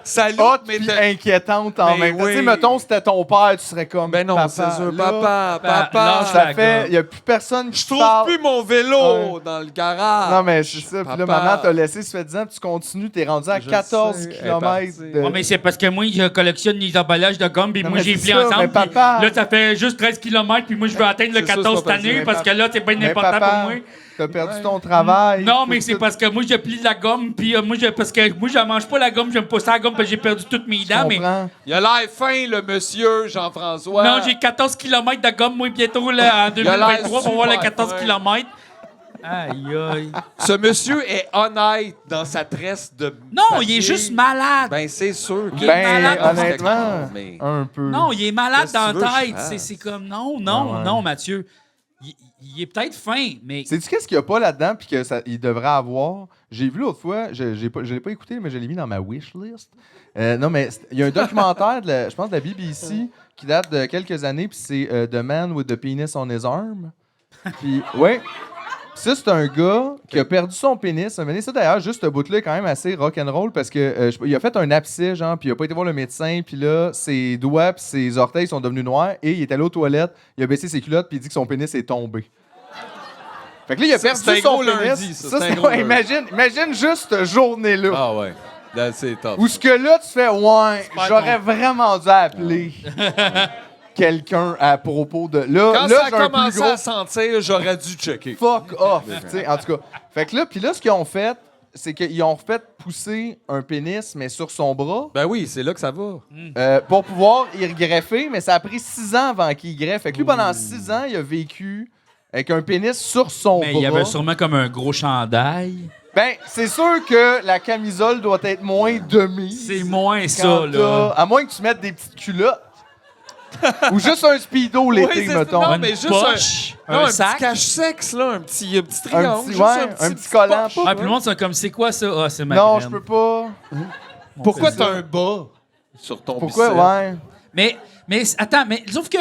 Salut,
hot
mais
puis inquiétante en
Mais
même temps.
oui.
Tu sais, mettons, c'était ton père, tu serais comme.
Ben non,
papa,
c'est sûr,
là,
papa.
lâche
Ça
la
fait.
gomme.
Il n'y a plus personne qui
Je trouve
parle.
plus mon vélo dans le garage.
Non, mais c'est ça. Puis là,
Papa.
maman t'a laissé, ça fait 10 ans, puis tu continues, t'es rendu à
Je
14
sais, elle est
km.
partie.
De...
Ouais, mais c'est parce que moi, je collectionne les emballages de gomme, puis
Non,
moi,
mais
j'ai
c'est
pris
ça,
ensemble.
mais
puis
papa-
là, ça fait juste 13 km, puis moi, je veux atteindre le
C'est ça,
14
c'est
cette
pas
année,
facile.
parce que là, c'est pas
Mais
important
papa,
pour moi.
t'as perdu ton travail.
Non,
faut
mais
que
c'est
tout-
parce que moi, je plie de la gomme, puis parce que moi, je mange pas la gomme, j'aime pas ça la gomme, parce que j'ai perdu toutes mes
Je
dents, mais...
comprends.
Il a l'air fin, le monsieur Jean-François.
Non, j'ai 14 km de gomme, moi, bientôt, là, en
Il a l'air
2023, pour voir les
super
14
fin.
km. Aïe, aïe.
Ce monsieur est honnête dans sa tresse de.
Non,
papier.
il est juste malade.
Ben, c'est sûr.
Il est
Ben,
malade dans
honnêtement,
mais-
un peu.
Non, il est malade
Qu'est-ce que
dans
tu veux
la
que je
tête.
fasse?
C'est comme, non,
Ah ouais.
Mathieu. Il est peut-être fin, mais...
Sais-tu qu'est-ce qu'il n'y a pas là-dedans puis qu'il devrait avoir? J'ai vu l'autre fois, je ne l'ai pas écouté, mais je l'ai mis dans ma wish list. Non, mais il y a un documentaire, je pense, de la BBC qui date de quelques années, puis c'est The Man with the Penis on His Arm. Puis, ouais. Ça, c'est un gars qui a perdu son pénis. Ça, d'ailleurs, juste ce bout-là est quand même assez rock'n'roll parce que il a fait un abcès, genre, puis il a pas été voir le médecin, puis là, ses doigts puis ses orteils sont devenus noirs et il est allé aux toilettes, il a baissé ses culottes, puis il dit que son pénis est tombé. Fait que là, il a
Ça,
perdu
c'est un
son
gros
pénis.
lundi, ça, c'est un
c'est
gros
ouais, imagine juste cette journée-là.
Ah ouais. Là, c'est top.
Où ce que là, tu fais, ouais, j'aurais vraiment dû appeler quelqu'un à propos de. Là,
Quand
là,
ça a
j'ai un plus
commencé
gros
à sentir, j'aurais dû checker.
fuck off. Tu sais, en tout cas. Fait que là, puis là, ce qu'ils ont fait, c'est qu'ils ont fait pousser un pénis, mais sur son bras,
Ben oui, c'est là que ça va.
pour pouvoir y greffer, mais ça a pris 6 ans avant qu'il greffe. Fait que lui, pendant 6 ans, il a vécu avec un pénis sur son
Mais
bras.
il y avait sûrement comme un gros chandail.
Ben, c'est sûr que la camisole doit être moins demi.
C'est moins ça,
Quand
là.
à moins que tu mettes des petites culottes. Ou juste un speedo l'été,
c'est-
mettons.
non,
Une
mais juste
poche,
un
sac.
petit cache-sexe, là, un petit
un
triangle.
petit,
juste
ouais, un petit collant.
poche.
Ah, puis le monde, c'est comme, c'est quoi ça? Ah, c'est ma
Non,
graine.
je peux pas.
Pourquoi
c'est
t'as un bas sur ton
Pourquoi?
bicep?
Ouais.
Mais attends, mais sauf que,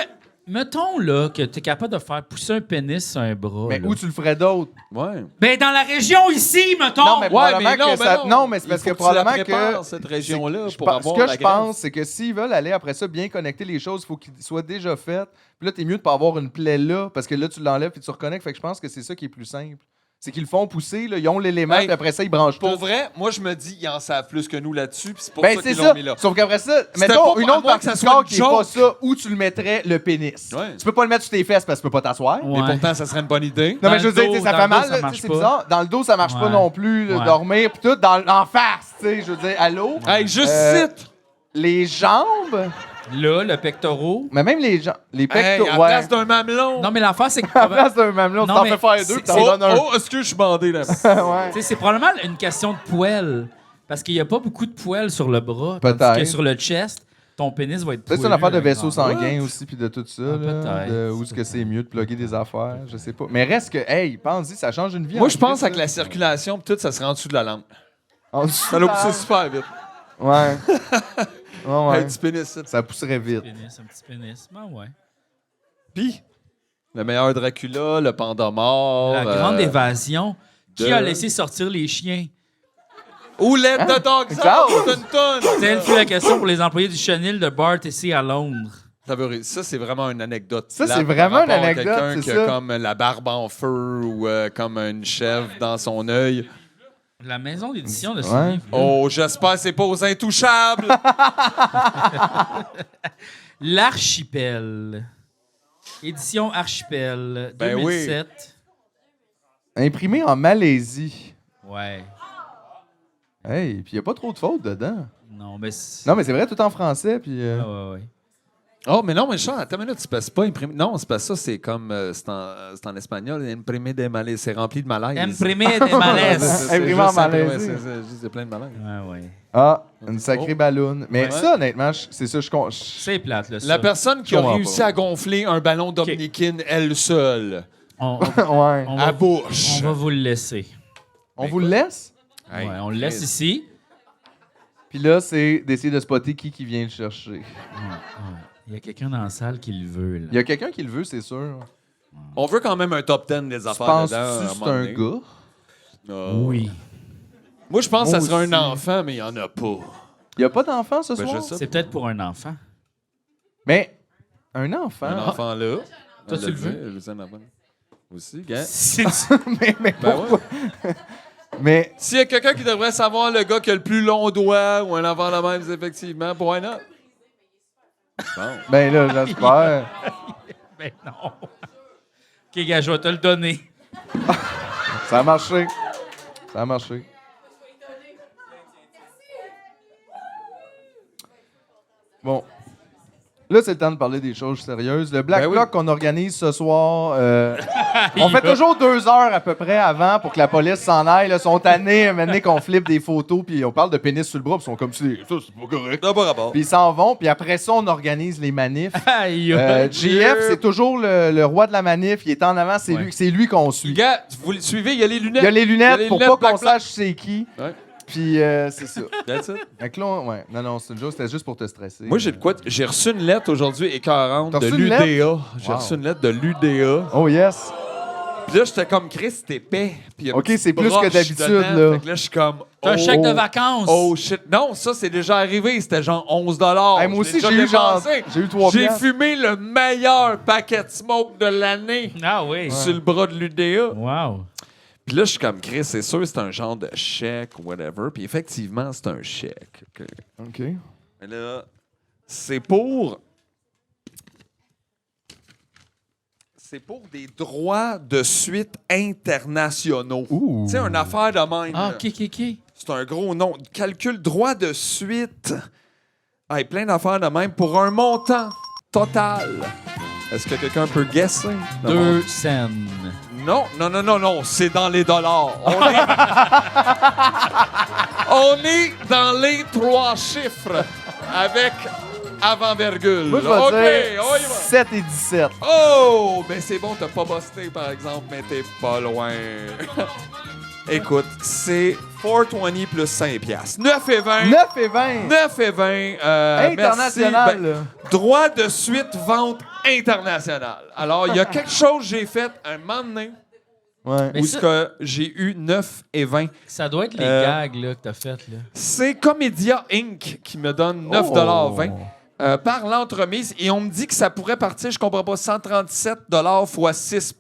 mettons, là, que t'es capable de faire pousser un pénis sur un bras.
Mais
là.
où tu le ferais d'autre?
Ouais.
Ben, dans la région ici, mettons!
Non, mais probablement
mais non,
que
mais
ça.
non.
Non, mais c'est
Il
parce
faut
que
que tu la
probablement
prépares,
que.
cette région-là,
c'est-
pour avoir
Ce que
la
je
greffe.
pense, c'est que s'ils veulent aller après ça, bien connecter les choses, il faut qu'ils soient déjà faites. Puis là, t'es mieux de pas avoir une plaie là, parce que là, tu l'enlèves et tu reconnectes. Fait que je pense que c'est ça qui est plus simple. C'est qu'ils le font pousser, là, ils ont l'élément,
Hey,
puis après ça, ils branchent
Pour
tout.
vrai, moi, je me dis, ils en savent plus que nous là-dessus, puis c'est pour
Ben,
ça
c'est
qu'ils
ça.
l'ont mis là.
Sauf qu'après ça,
C'était
mettons
pas-
une
à
autre
moins
partie
que ça
du
soit
corps
une
qui est pas
joke.
ça, où tu le mettrais le pénis.
Ouais.
Tu peux pas le mettre sur tes fesses parce que tu peux pas t'asseoir.
Ouais.
Mais pourtant, ça serait une bonne idée.
Non,
Dans
mais je veux
le
dire,
dos,
tu sais, ça
dans
fait
le dos,
mal,
ça
là, tu sais,
marche
c'est
pas.
bizarre. Dans le dos, ça marche pas
Ouais.
non plus, là,
Ouais.
dormir, pis tout. En face, tu sais, je veux dire, allô?
Hey, juste cite!
Les jambes,
Là, le pectoraux.
mais même les jambes, les
Hey,
pectoraux,
à la
ouais.
place d'un mamelon!
Non, mais l'affaire, c'est que.
À la place d'un mamelon, tu
Non,
t'en
mais
fais faire deux,
c'est-
pis t'en
c'est-
donnes un.
Oh, est-ce que je suis bandé là?
Ouais.
Tu sais, c'est probablement une question de poêle. Parce qu'il n'y a pas beaucoup de poêle sur le bras.
Peut-être.
Tandis que sur le chest, ton pénis va être
Peut-être
poilu.
c'est une affaire de
avec
vaisseau
grand-
sanguin aussi, puis de tout ça, là.
peut-être.
De où est-ce que c'est mieux de plugger des affaires, je sais pas. Mais reste que, hey, pense-y, ça change une vie.
Moi,
en
je pense
Christ,
avec
là.
la circulation, pis tout, ça serait en dessous de la lampe.
En dessous
Ça
de
l'a
la-
poussé super vite.
Ouais. Ouais, ouais.
Hey, du pénis, ça.
Ça pousserait vite.
Pénis, un petit pénis. Ben ouais.
Pis, le meilleur Dracula, le panda mort.
La grande évasion. Qui
de-
a laissé sortir les chiens?
Ou Let the Dogs
Charles!
Out! Une tonne!
Telle fut la question pour les employés du chenil de Bart ici à Londres.
Ça, c'est vraiment une anecdote.
Ça, c'est
plate
vraiment
par
une
rapport à
anecdote,
quelqu'un
c'est
qui
ça.
a comme la barbe en feu ou comme une chèvre dans son œil.
La maison d'édition de ce
Ouais.
livre.
Oh, j'espère que c'est pas aux Intouchables!
L'Archipel. Édition Archipel.
Ben oui.
2007.
Imprimé en Malaisie.
Ouais.
Hey, puis il a pas trop de fautes dedans.
Non, mais c'est.
Non, mais c'est vrai, tout en français, puis...
Ah, ouais, ouais.
Oh, mais non, mais Charles, attends une minute, c'est pas imprimé. Non, c'est pas ça, c'est comme. C'est en espagnol, imprimé des malaises. C'est rempli de malaises.
Imprimé des malaises.
Imprimé en Malaisie.
C'est juste plein de malaises.
Ouais, ouais.
Ah, une sacrée balloune. Mais
Ouais.
ça, honnêtement, c'est ça,
C'est plate, là. Ça.
La personne qui a
comprends
réussi
pas.
à gonfler un ballon dominicaine elle seule,
ouais.
on
à
va,
bouche.
on va vous le laisser.
On vous le laisse?
Hey,
Ouais, on le laisse ici.
Puis là, c'est d'essayer de spotter qui vient le chercher.
Il y a quelqu'un dans la salle qui le veut, là.
Il y a quelqu'un qui le veut, c'est sûr.
On veut quand même un top 10 des
Tu
affaires
penses-tu
dedans. à
que
un
c'est
moment
un
donné.
gars?
Ah.
Oui.
Moi, je pense que ça
Moi
serait un
aussi.
enfant, mais il n'y en a pas.
Il n'y a pas d'enfant ce
Ben,
soir?
je sais.
C'est peut-être pour un enfant.
Mais un enfant...
Un enfant là.
Toi,
On
tu
l'a
le veux?
dit, elle veut un enfant. Aussi, gars.
mais
Ben
pourquoi?
ouais.
Mais
S'il y a quelqu'un qui devrait savoir le gars qui a le plus long doigt ou un enfant de même, effectivement, why not? Bon.
ben là, j'espère.
Ben non. OK, gars, je vais te le donner.
Ça a marché. Ça a marché. Bon. Là, c'est le temps de parler des choses sérieuses. Le Black
Ben oui.
Bloc qu'on organise ce soir, on fait toujours 2 heures à peu près avant pour que la police s'en aille. Ils sont tannés, maintenant qu'on flippe des photos, puis on parle de pénis sur le bras, puis ils sont comme ça, c'est pas correct.
Ça n'a pas rapport.
Puis ils s'en vont, puis après ça, on organise les manifs.
Aïe,
JF, c'est toujours le roi de la manif. Il est en avant, c'est
Ouais.
lui qu'on suit.
Gars, vous le suivez, il y a les lunettes.
Il y a les lunettes pour pas qu'on
Black Bloc.
sache c'est qui.
Ouais.
Puis c'est ça.
That's it.
Fait que là, ouais. Non, c'est une joke, c'était juste pour te stresser.
Moi, j'ai de quoi. J'ai reçu une lettre aujourd'hui écœurante
T'as
de
reçu une
l'UDA.
lettre?
J'ai
Wow.
reçu une lettre de l'UDA.
Oh yes.
Puis là, j'étais comme Chris, c'est épais. Puis il y a une
Ok,
petite
c'est plus
broche
que d'habitude,
dedans.
là.
Fait que là, je suis comme.
T'as un
oh,
chèque de vacances.
Oh shit. Non, ça, c'est déjà arrivé. C'était genre 11
Hey, moi aussi, j'ai eu genre. J'ai eu 3
J'ai
piastres.
fumé le meilleur paquet de smoke de l'année
Ah oui.
sur le bras de l'UDA.
Wow.
Puis là, je suis comme Chris, c'est sûr, c'est un genre de chèque ou whatever. Puis effectivement, c'est un chèque. OK.
Ok.
Mais là, c'est pour. C'est pour des droits de suite internationaux.
Ouh.
Tu sais, une affaire de même.
Ah,
là.
OK.
C'est un gros nom. Calcul droit de suite. Hey, plein d'affaires de même pour un montant total. Est-ce que quelqu'un peut guesser?
2 cents.
Non, c'est dans les dollars. On est dans les 3 chiffres avec avant-virgule.
Moi, je
OK,
vais dire
on y va.
7 et 17.
Oh, ben c'est bon, t'as pas busté, par exemple, mais t'es pas loin. Écoute, c'est 4,20 plus 5 piastres. 9,20.
9 et 20.
9,20.
International.
Merci. Ben, droit de suite vente international. Alors, il y a quelque chose que j'ai fait un moment donné
Ouais.
Mais
où
ça-
ce que j'ai eu 9,20.
Ça doit être les gags là, que t'as fait. Là.
C'est Comedia Inc. qui me donne 9,20 par l'entremise. Et on me dit que ça pourrait partir, je comprends pas, 137 fois 6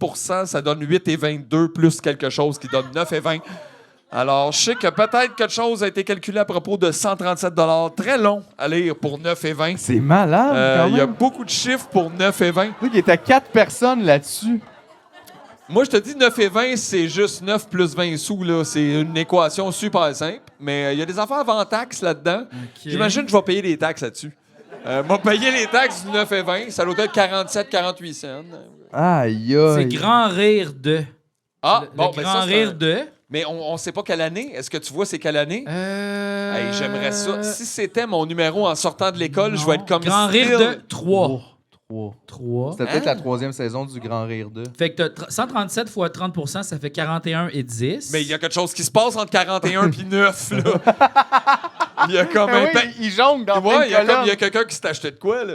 ça donne 8,22 plus quelque chose qui donne 9,20. Alors, je sais que peut-être quelque chose a été calculé à propos de 137 très long à lire pour 9,20.
C'est malade, quand
Il y a
même.
beaucoup de chiffres pour 9,20.
Tu sais qu'il était 4 personnes là-dessus.
Moi, je te dis 9,20, c'est juste 9 plus 20 sous. Là. C'est une équation super simple. Mais il y a des affaires avant taxes là-dedans. J'imagine que je vais payer les taxes là-dessus. Moi, payer les taxes du 9,20, ça doit être 47-48 cents.
Aïe,
C'est
aïe.
Grand Rire de.
Ah,
Le
bon, ben
Grand
ça, c'est
Rire
un-
de.
Mais on sait pas quelle année. Est-ce que tu vois c'est quelle année? Hey, j'aimerais ça. Si c'était mon numéro en sortant de l'école, je vais être comme
Grand
Still.
Rire de 3.
3.
3.
C'était peut-être la 3e saison du Grand Rire 2.
Fait que t'as 137 fois 30 ça fait 41 et 10.
Mais il y a quelque chose qui se passe entre 41 et 9, là. Il y a comme un...
oui, il jongle dans plein
Ouais,
de
il y a
colonnes.
quelqu'un qui s'est acheté de quoi, là?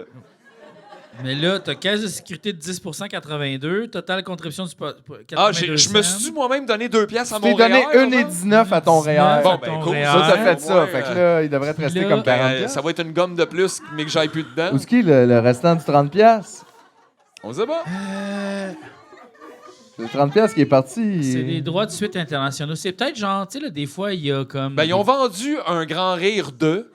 Mais là, t'as caisse de sécurité de 10 82, total contribution du 82
Ah, je me suis moi-même donné 2 piastres à
Je t'ai
mon
donné
REER,
1,19 à ton REER.
Bon, ben, cool.
Ça, t'as fait ça.
Ouais,
Fait que là, il devrait te rester
là,
comme 40
Ben,
piastres.
ça va être une gomme de plus, mais que j'aille plus dedans.
Où est-ce qu'il est le restant du 30 piastres?
On sait pas.
Le 30 piastres qui est parti.
C'est des droits de suite internationaux. C'est peut-être genre, tu sais, là, des fois, il y a comme.
Ben, ils ont vendu un Grand Rire 2.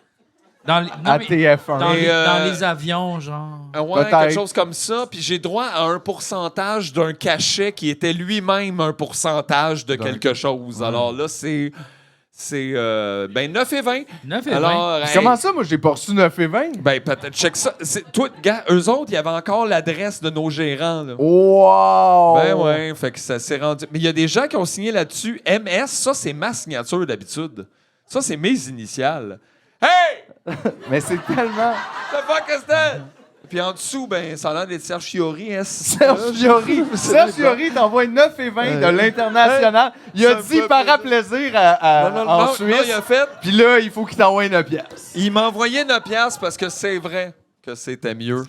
Dans les, non,
À
mais
TF1.
dans,
Et,
les, dans les avions, genre.
Ouais,
Peut-être.
quelque chose comme ça. Puis j'ai droit à un pourcentage d'un cachet qui était lui-même un pourcentage de quelque chose. Alors là, c'est 9,20.
9 et 20.
Alors, hey,
Comment ça, moi, j'ai pas reçu 9 et 20?
ben, peut-être, check ça. Toi, gars, eux autres, il y avait encore l'adresse de nos gérants, là.
Wow!
Ben ouais, fait que ça s'est rendu. Mais il y a des gens qui ont signé là-dessus. MS, ça, c'est ma signature d'habitude. Ça, c'est mes initiales. Hey!
Mais c'est tellement...
The fuck is that? Puis en dessous, ben, ça a l'air d'être Serge Fiori.
Serge Fiori. Serge Fiori t'envoie 9 et 20 de l'international. Il a
Ça me
dit
fait
para-plaisir en
non,
Suisse.
il a fait.
Puis là, il faut qu'il t'envoie 9 piastres.
Il m'a envoyé 9 piastres parce que c'est vrai que c'était mieux.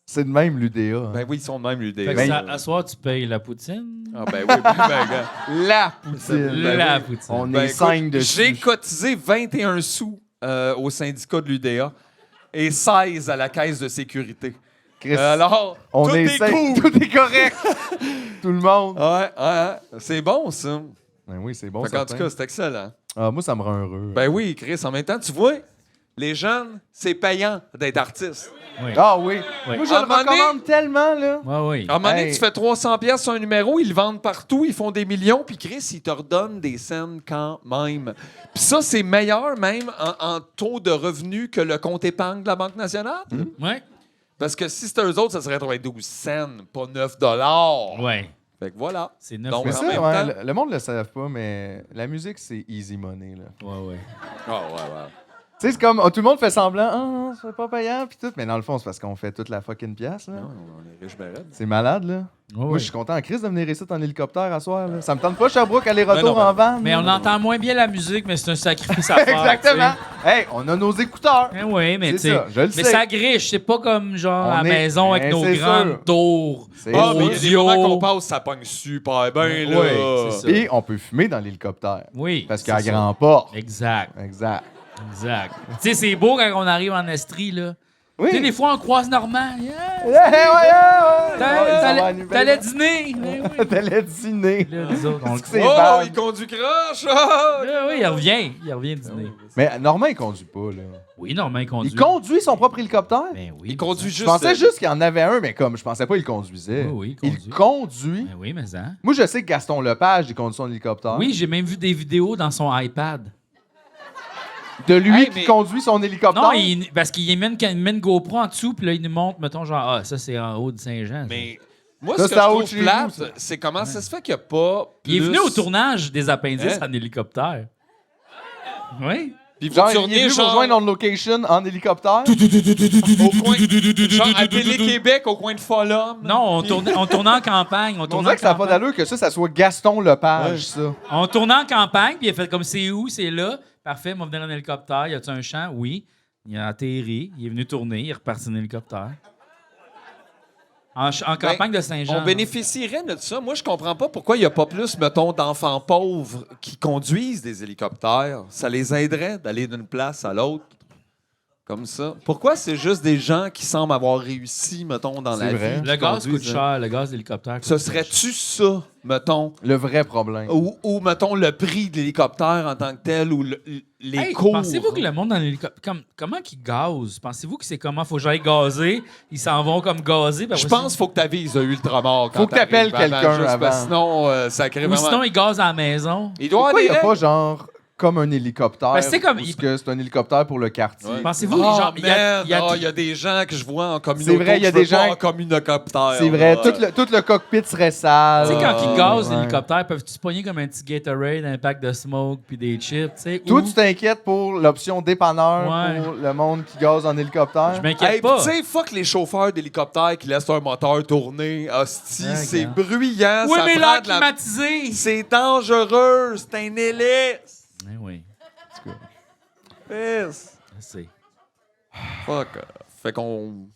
C'est de même, l'UDA.
Ben oui, ils sont de même l'UDA.
Fait que ça, à soir, tu payes la poutine.
Ah ben oui, ben, gars.
La poutine.
La poutine.
On
Ben,
est
écoute,
5 dessus.
j'ai cotisé 21 sous au syndicat de l'UDA et 16 à la caisse de sécurité.
Chris,
Alors,
on
tout est
essaie,
cool.
tout est correct. Tout le monde.
Ouais, c'est bon, ça.
Ben oui, c'est bon.
Fait qu'en tout
certain.
cas, c'est excellent.
Ah, moi, ça me rend heureux.
Ben oui, Chris, en même temps, tu vois, les jeunes, c'est payant d'être artiste.
Ah oui.
Oui.
Moi, je
À un
le
moment donné-
recommande tellement, là.
Ouais, oui.
À un moment donné,
Hey.
tu fais 300 pièces sur un numéro, ils le vendent partout, ils font des millions, puis Chris, ils te redonnent des scènes quand même. Puis ça, c'est meilleur même en taux de revenu que le compte épargne de la Banque nationale.
Ouais.
Parce que si c'était eux autres, ça serait 12 cents, pas 9
Ouais.
Fait que voilà.
C'est 9
Donc,
Mais
en
ça,
même
ouais,
temps-
le monde le savent pas, mais la musique, c'est easy money, là.
Ouais, ouais.
Ah, ouais.
Tu sais, c'est comme, tout le monde fait semblant, ah non, c'est pas payant, puis tout. Mais dans le fond, c'est parce qu'on fait toute la fucking pièce, là.
Non, on est riche, ben raide.
C'est malade, là.
Ouais,
Moi,
ouais.
je suis content en crise de venir ici en hélicoptère à soir, là. Ça me tente pas, Sherbrooke, aller-retour
Ben non,
en van.
Mais
là.
on entend moins bien la musique, mais c'est un sacrifice à faire.
Exactement. Hey, on a nos écouteurs.
Ben oui, mais
C'est
tu sais.
ça, je le
Mais
sais.
ça griche, c'est pas comme genre
On
à la
est-
maison avec
Ben,
nos
c'est
grandes
sûr.
tours.
C'est
Ah, mais il y a des
audio.
moments qu'on passe, ça pogne super bien, là.
Ouais, c'est ça.
Et on peut fumer dans l'hélicoptère.
Oui.
Parce qu'il y a
c'est
un
ça.
grand port.
Exact,
Exact.
exact. Tu sais, c'est beau quand on arrive en Estrie, là.
Oui.
Tu sais, des fois, on croise Normand. Yeah.
Ouais.
T'allais dîner. Ben oui.
T'allais dîner.
Là, nous autres, on le
Est-ce que c'est
croise.
Oh,
bad?
il conduit croche! Ah!
Là, oui, il revient. Il revient dîner.
Mais Normand, il conduit pas, là.
Oui, Normand, il conduit.
Il conduit son propre hélicoptère?
Ben oui.
Il conduit
Je
juste.
pensais juste qu'il y en avait un, mais comme je pensais pas qu'il conduisait.
Oui, il conduit.
Il conduit.
Ben oui, mais ça.
Moi, je sais que Gaston Lepage, il conduit son hélicoptère.
Oui, j'ai même vu des vidéos dans son iPad.
De lui
Hey,
qui
mais-
conduit son hélicoptère.
Non, parce qu'il met une GoPro en dessous, puis là, il nous montre, mettons, genre, ah, ça, c'est en haut de Saint-Jean. ça.
Mais moi,
Ça,
ce que
c'est
je
à haut
trouve
de chez nous,
plate,
ça.
c'est comment ça se fait qu'il n'y a pas.
Il est
plus-
venu au tournage des Appendices
Hein?
en hélicoptère. Oui.
Puis vous
Genre, il est
tourniez
venu
genre,
vous rejoindre on location en hélicoptère.
au coin, genre à Télé-Québec, au coin de Folhomme.
Non, on tournait en campagne. On
On
tournait
dirait
en
que ça n'a pas
campagne.
d'allure que ça soit Gaston Lepage,
Ouais.
ça.
On tournait en campagne, puis il a fait comme c'est où, c'est là. Parfait, on va venir en hélicoptère. Y a-tu un champ? Oui. Il a atterri, il est venu tourner, il est reparti en hélicoptère. En campagne de Saint-Jean.
On bénéficierait de ça. Moi, je comprends pas pourquoi il n'y a pas plus, mettons, d'enfants pauvres qui conduisent des hélicoptères. Ça les aiderait d'aller d'une place à l'autre. Comme ça. Pourquoi c'est juste des gens qui semblent avoir réussi, mettons, dans
C'est
la
vrai.
vie?
Le
qui
gaz coûte
conduisent,
cher, le gaz d'hélicoptère. coûte
Ce
cher.
serait-tu ça, mettons?
Le vrai problème.
Ou, mettons, le prix de l'hélicoptère en tant que tel, ou les
Hey,
cours.
pensez-vous que le monde dans l'hélicoptère. Comment qu'ils gazent? Pensez-vous que c'est comment? Faut que j'aille gazer? Ils s'en vont comme gazer? puis
Je
après,
pense qu'il faut que tu avises Ultramar.
Faut que t'appelles quelqu'un
Juste parce que
avant.
sinon, ça crée
Ou
vraiment...
sinon, ils gazent à la maison.
Il doit
Pourquoi il n'y a
avoir
pas
des
genre comme un hélicoptère?
Ben, c'est comme-
parce que c'est un hélicoptère pour le quartier.
Ouais.
Pensez-vous
Oh,
genre, il y a-
il y a des gens que je vois en communauté.
C'est vrai, il y a
que je
des
veux pas
gens-
en communocoptère.
C'est vrai,
là.
tout le cockpit serait sale.
Tu sais, quand ils gazent
Ouais.
l'hélicoptère, peuvent-tu se pogner comme un petit Gatorade, un pack de smoke puis des chips, tu sais?
Toi,
ou-
tu t'inquiètes pour l'option dépanneur
Ouais.
pour le monde qui gaze en hélicoptère?
Je m'inquiète
Hey,
pas.
tu sais, fuck les chauffeurs d'hélicoptères qui laissent un moteur tourner. Hostie,
Ouais,
c'est
gars.
bruyant.
Oui,
ça
mais
prend
l'air
de la...
climatisé!
C'est dangereux. C'est un hélice.
Eh oui,
Yes.
je sais.
Fuck. Fait qu'on...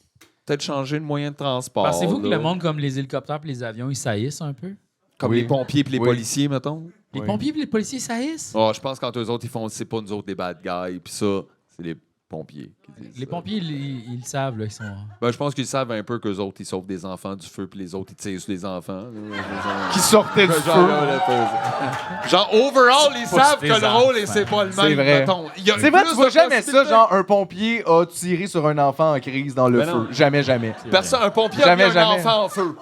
Peut-être changer de moyen de transport.
Pensez-vous que
là.
le monde comme les hélicoptères et les avions, ils saillissent un peu?
Comme
Oui.
les pompiers et les
Oui.
policiers, mettons.
Les
Oui.
pompiers et les policiers saillissent?
Oh, je pense que quand eux autres, ils font, c'est pas nous autres des bad guys. Puis ça, c'est les pompiers qui disent
Les
ça.
pompiers, ils le savent, là, ils sont...
Ben, je pense qu'ils savent un peu qu'eux autres, ils sauvent des enfants du feu, puis les autres, ils tirent sur les enfants.
Qui sortait du feu.
Genre, overall, ils
Pas
savent
sur
que
tes
le rôle,
enfants.
c'est pas le
C'est
même,
vrai.
mettons. Il y a
C'est vrai,
plus
tu vois
de
jamais ça,
possibilités.
genre un pompier a tiré sur un enfant en crise dans le
Ben
feu.
non.
Jamais, jamais.
Personne, un pompier
Jamais,
a mis un
jamais.
enfant en feu.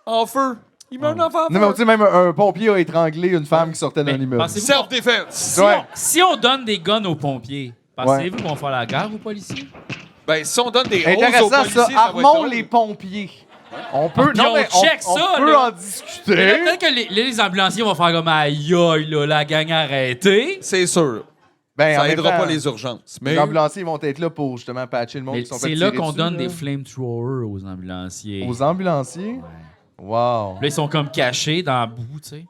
En feu. Il met un enfant en
Non, mais tu
feu.
sais, même un pompier a étranglé une femme qui sortait d'un
Mais
immeuble.
pensez-vous-
Self-defense.
Ouais.
Si on donne des guns aux pompiers, pensez-vous qu'on va faire la guerre aux policiers?
Ben, si on donne des roses aux
Intéressant,
policiers,
ça.
ça va être
Armons
drôle.
les pompiers. On peut,
Puis on
mais
check
on
ça,
peut
là.
en
Mais là,
discuter.
peut-être que les ambulanciers vont faire comme aïe aïe, là, la gang arrêtée.
C'est sûr.
Ben, en
Ça
même
aidera
temps,
pas les urgences. Mais
Les ambulanciers vont être là pour justement patcher le monde
Mais
qui sont fait
c'est là
tirer
qu'on
dessus,
donne
là.
des flamethrowers aux ambulanciers.
Aux ambulanciers? Wow.
Là, ils sont comme cachés dans la boue, tu sais.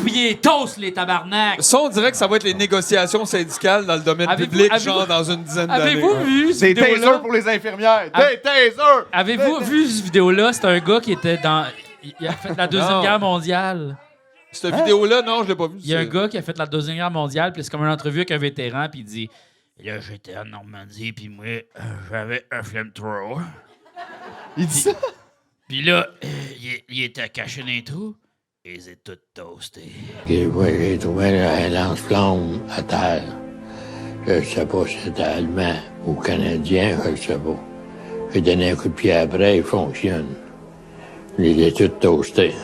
Puis ils toast les tabarnak!
ça, on dirait que ça va être les négociations syndicales dans le domaine
Avez-vous-
public,
avez-vous-
genre dans une dizaine d'années.
Avez-vous vu cette
Des tasers
vidéo-là?
pour les infirmières.
Ah.
Des tasers!
Avez-vous vu cette vidéo-là? C'est un gars qui était dans... Il a fait la Deuxième
Non.
Guerre mondiale.
Cette vidéo-là, non, je l'ai pas vue.
Il y a un gars qui a fait la Deuxième Guerre mondiale, puis c'est comme une entrevue avec un vétéran, puis il dit là, j'étais en Normandie, puis moi, j'avais un flamethrower.
Il dit ça?
Puis là, il était caché dans les trous, et ils étaient tous toastés.
J'ai trouvé un lance-flamme à terre. Je sais pas si c'était allemand ou canadien, je sais pas. J'ai donné un coup de pied après, il fonctionne. Je les ai tous toastés.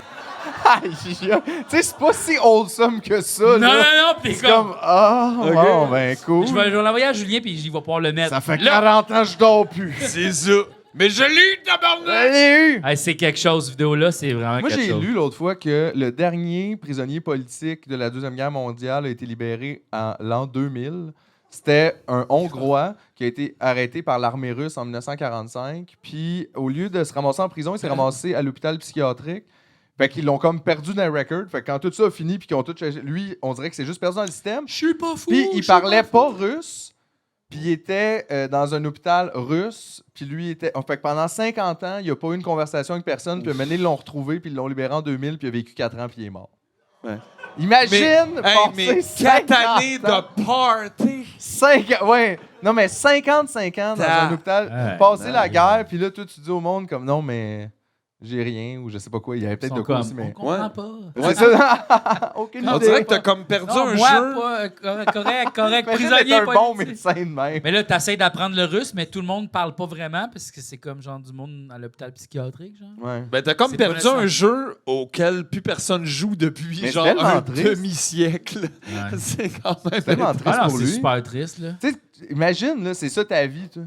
Aïe, tu sais, c'est pas si wholesome que ça,
Non,
là.
non, puis
C'est comme, bon, ben, cool.
Je vais l'envoyer à Julien, puis il va pouvoir le mettre.
Ça fait
Là,
40 ans que je dors plus.
C'est ça. Mais je l'ai eu, tabarnak!
Je l'ai eu!
hey, c'est quelque chose, cette vidéo-là, c'est vraiment
Moi,
quelque
j'ai
chose.
lu l'autre fois que le dernier prisonnier politique de la Deuxième Guerre mondiale a été libéré en l'an 2000. C'était un Hongrois qui a été arrêté par l'armée russe en 1945. Puis, au lieu de se ramasser en prison, il s'est ramassé à l'hôpital psychiatrique. Fait qu'ils l'ont comme perdu dans le record. Fait que quand tout ça a fini, puis qu'ils ont tout... Lui, on dirait que c'est juste perdu dans le système.
Je suis pas fou.
Puis il parlait pas russe. Puis il était dans un hôpital russe. Puis lui était. Fait que pendant 50 ans, il a pas eu une conversation avec personne. Puis maintenant, ils l'ont retrouvé. Puis ils l'ont libéré en 2000. Puis il a vécu 4 ans. Puis il est mort.
Ouais.
Imagine
mais
passer
4
50
années
ans.
de party!
Ouais. Non, mais 55 ans dans un hôpital.
Ouais.
Passer la guerre. Puis là, toi, tu dis au monde comme non, mais j'ai rien. Ou je sais pas quoi. Il y avait
Ils
peut-être
sont
de quoi
comme,
aussi. Mais...
on comprend
Ouais.
pas.
C'est ça. Aucune
On
idée.
dirait que t'as comme perdu
Non,
un
moi,
jeu.
pas, correct,
Imagine
prisonnier
d'être un bon
politique.
médecin de même.
Mais là, t'essayes d'apprendre le russe, mais tout le monde parle pas vraiment, parce que c'est comme genre du monde à l'hôpital psychiatrique, genre.
Ouais.
Ben, t'as comme
C'est
perdu
pas
un
naissant.
jeu auquel plus personne joue depuis
Mais
genre
c'est tellement
un
triste.
demi-siècle.
Ouais.
C'est quand même...
Tellement triste
Ah non,
pour
c'est
lui.
super triste, là.
Tu sais, imagine, là, c'est ça ta vie, toi.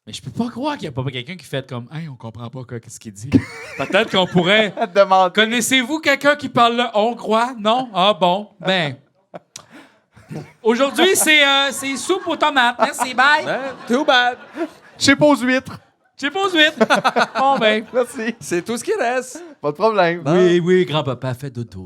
Mais je peux pas croire qu'il y a pas quelqu'un qui fait comme « Hey, on comprend pas qu'est-ce qu'il dit. » Peut-être qu'on pourrait...
À te demander.
Connaissez-vous quelqu'un qui parle le hongrois? Non? Ah bon? Ben... Aujourd'hui, c'est soupe aux tomates. Merci, bye!
Hein? Too bad.
Je sais pas aux huîtres.
J'ai pas vite. Bon, ben...
Merci.
C'est tout ce qui reste.
Pas de problème.
Oui, grand-papa, fais dodo.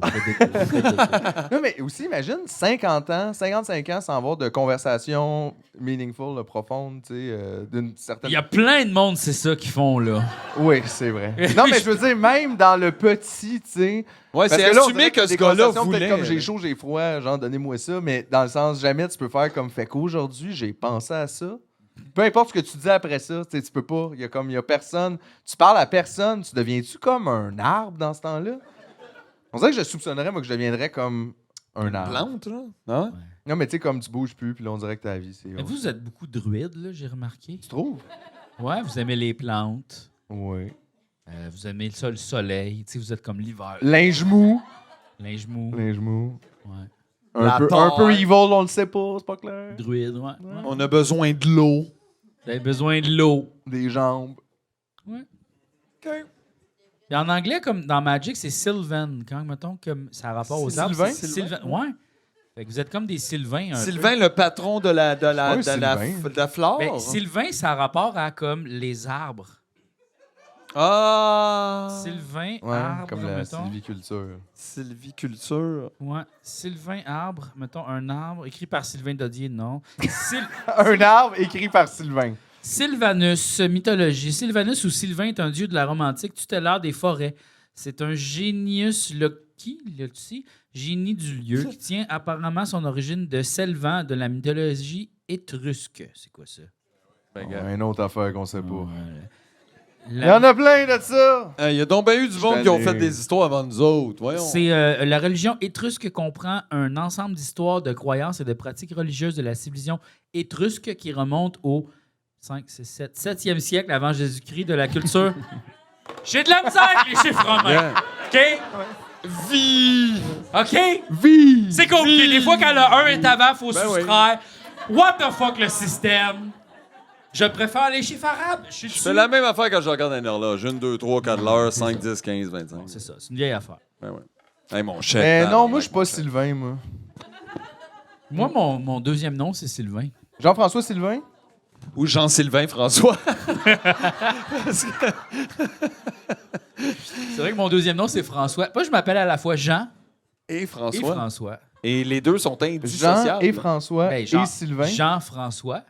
Non, mais aussi, imagine 50 ans, 55 ans sans avoir de conversation meaningful, là, profonde, tu sais, d'une certaine...
Il y a plein de monde, c'est ça qu'ils font, là.
Oui, c'est vrai. Non, mais je veux dire, même dans le petit, tu sais...
Ouais,
Parce
c'est
que là, on
assumé
dirait
que
des
ce gars-là
conversations
voulait.
peut-être comme j'ai chaud, j'ai froid, genre donnez-moi ça, mais dans le sens, jamais tu peux faire comme fait qu'aujourd'hui, j'ai pensé à ça. Peu importe ce que tu dis après ça, tu sais, tu peux pas. Il y a personne. Tu parles à personne, tu deviens-tu comme un arbre dans ce temps-là? On dirait que je soupçonnerais, moi, que je deviendrais comme un arbre.
Plante, là? Non?
Non, mais tu sais, comme tu bouges plus, puis là, on dirait que ta vie, c'est...
Mais vous êtes beaucoup druides, là, j'ai remarqué.
Tu trouves?
Ouais, vous aimez les plantes.
Oui.
Vous aimez le soleil. Tu sais, vous êtes comme l'hiver.
Linge mou.
Linge mou.
Linge mou.
Ouais.
Un peu evil, on le sait pas, c'est pas clair.
Druide, ouais.
On a besoin de l'eau.
Vous avez besoin de l'eau.
Des jambes.
Ouais. OK. Et en anglais, comme dans Magic, c'est Sylvan. Quand, mettons, comme ça a rapport aux arbres.
Sylvain?
c'est Sylvain. Ouais. Fait que vous êtes comme des Sylvains.
Sylvain, le patron de la flore.
Ben, Sylvain, ça a rapport à comme les arbres.
Ah!
Sylvain,
Ouais,
arbre,
comme la
mettons.
sylviculture.
Sylviculture.
Ouais. Sylvain, arbre, mettons un arbre, écrit par Sylvain Dodier, non.
Un arbre écrit par Sylvain.
Sylvanus, mythologie. Sylvanus ou Sylvain est un dieu de la Rome antique, tutélaire des forêts. C'est un genius loci, génie du lieu, qui tient apparemment son origine de Selvan de la mythologie étrusque. C'est quoi ça?
Une autre affaire qu'on sait pas.
Ouais.
Il y en a plein de ça!
Il y a donc bien eu du monde qui ont fait des histoires avant nous autres. Voyons.
C'est la religion étrusque comprend un ensemble d'histoires, de croyances et de pratiques religieuses de la civilisation étrusque qui remonte au 7e siècle avant Jésus-Christ de la culture. J'ai de la misère avec les chiffres romains. OK?
Vie!
OK?
Vie!
C'est compliqué. Des fois, quand le 1 est avant, il faut
Ben
soustraire. What the fuck, le système? Je préfère les chiffres arabes. Je
C'est la même affaire quand je regarde un horloge. 1, 2, 3, 4 l'heure, 5, 10, 15, 25.
C'est ça, c'est une vieille affaire.
Ben ouais. Hey, mon chef.
Mais non, moi, je suis pas Sylvain, moi.
Moi, mon deuxième nom, c'est Sylvain.
Jean-François Sylvain?
Ou Jean-Sylvain François.
C'est vrai que mon deuxième nom, c'est François. Moi, je m'appelle à la fois Jean
Et
et
François.
François.
Et les deux sont
Jean
indissociables.
et François
Ben,
et Sylvain.
Jean-François.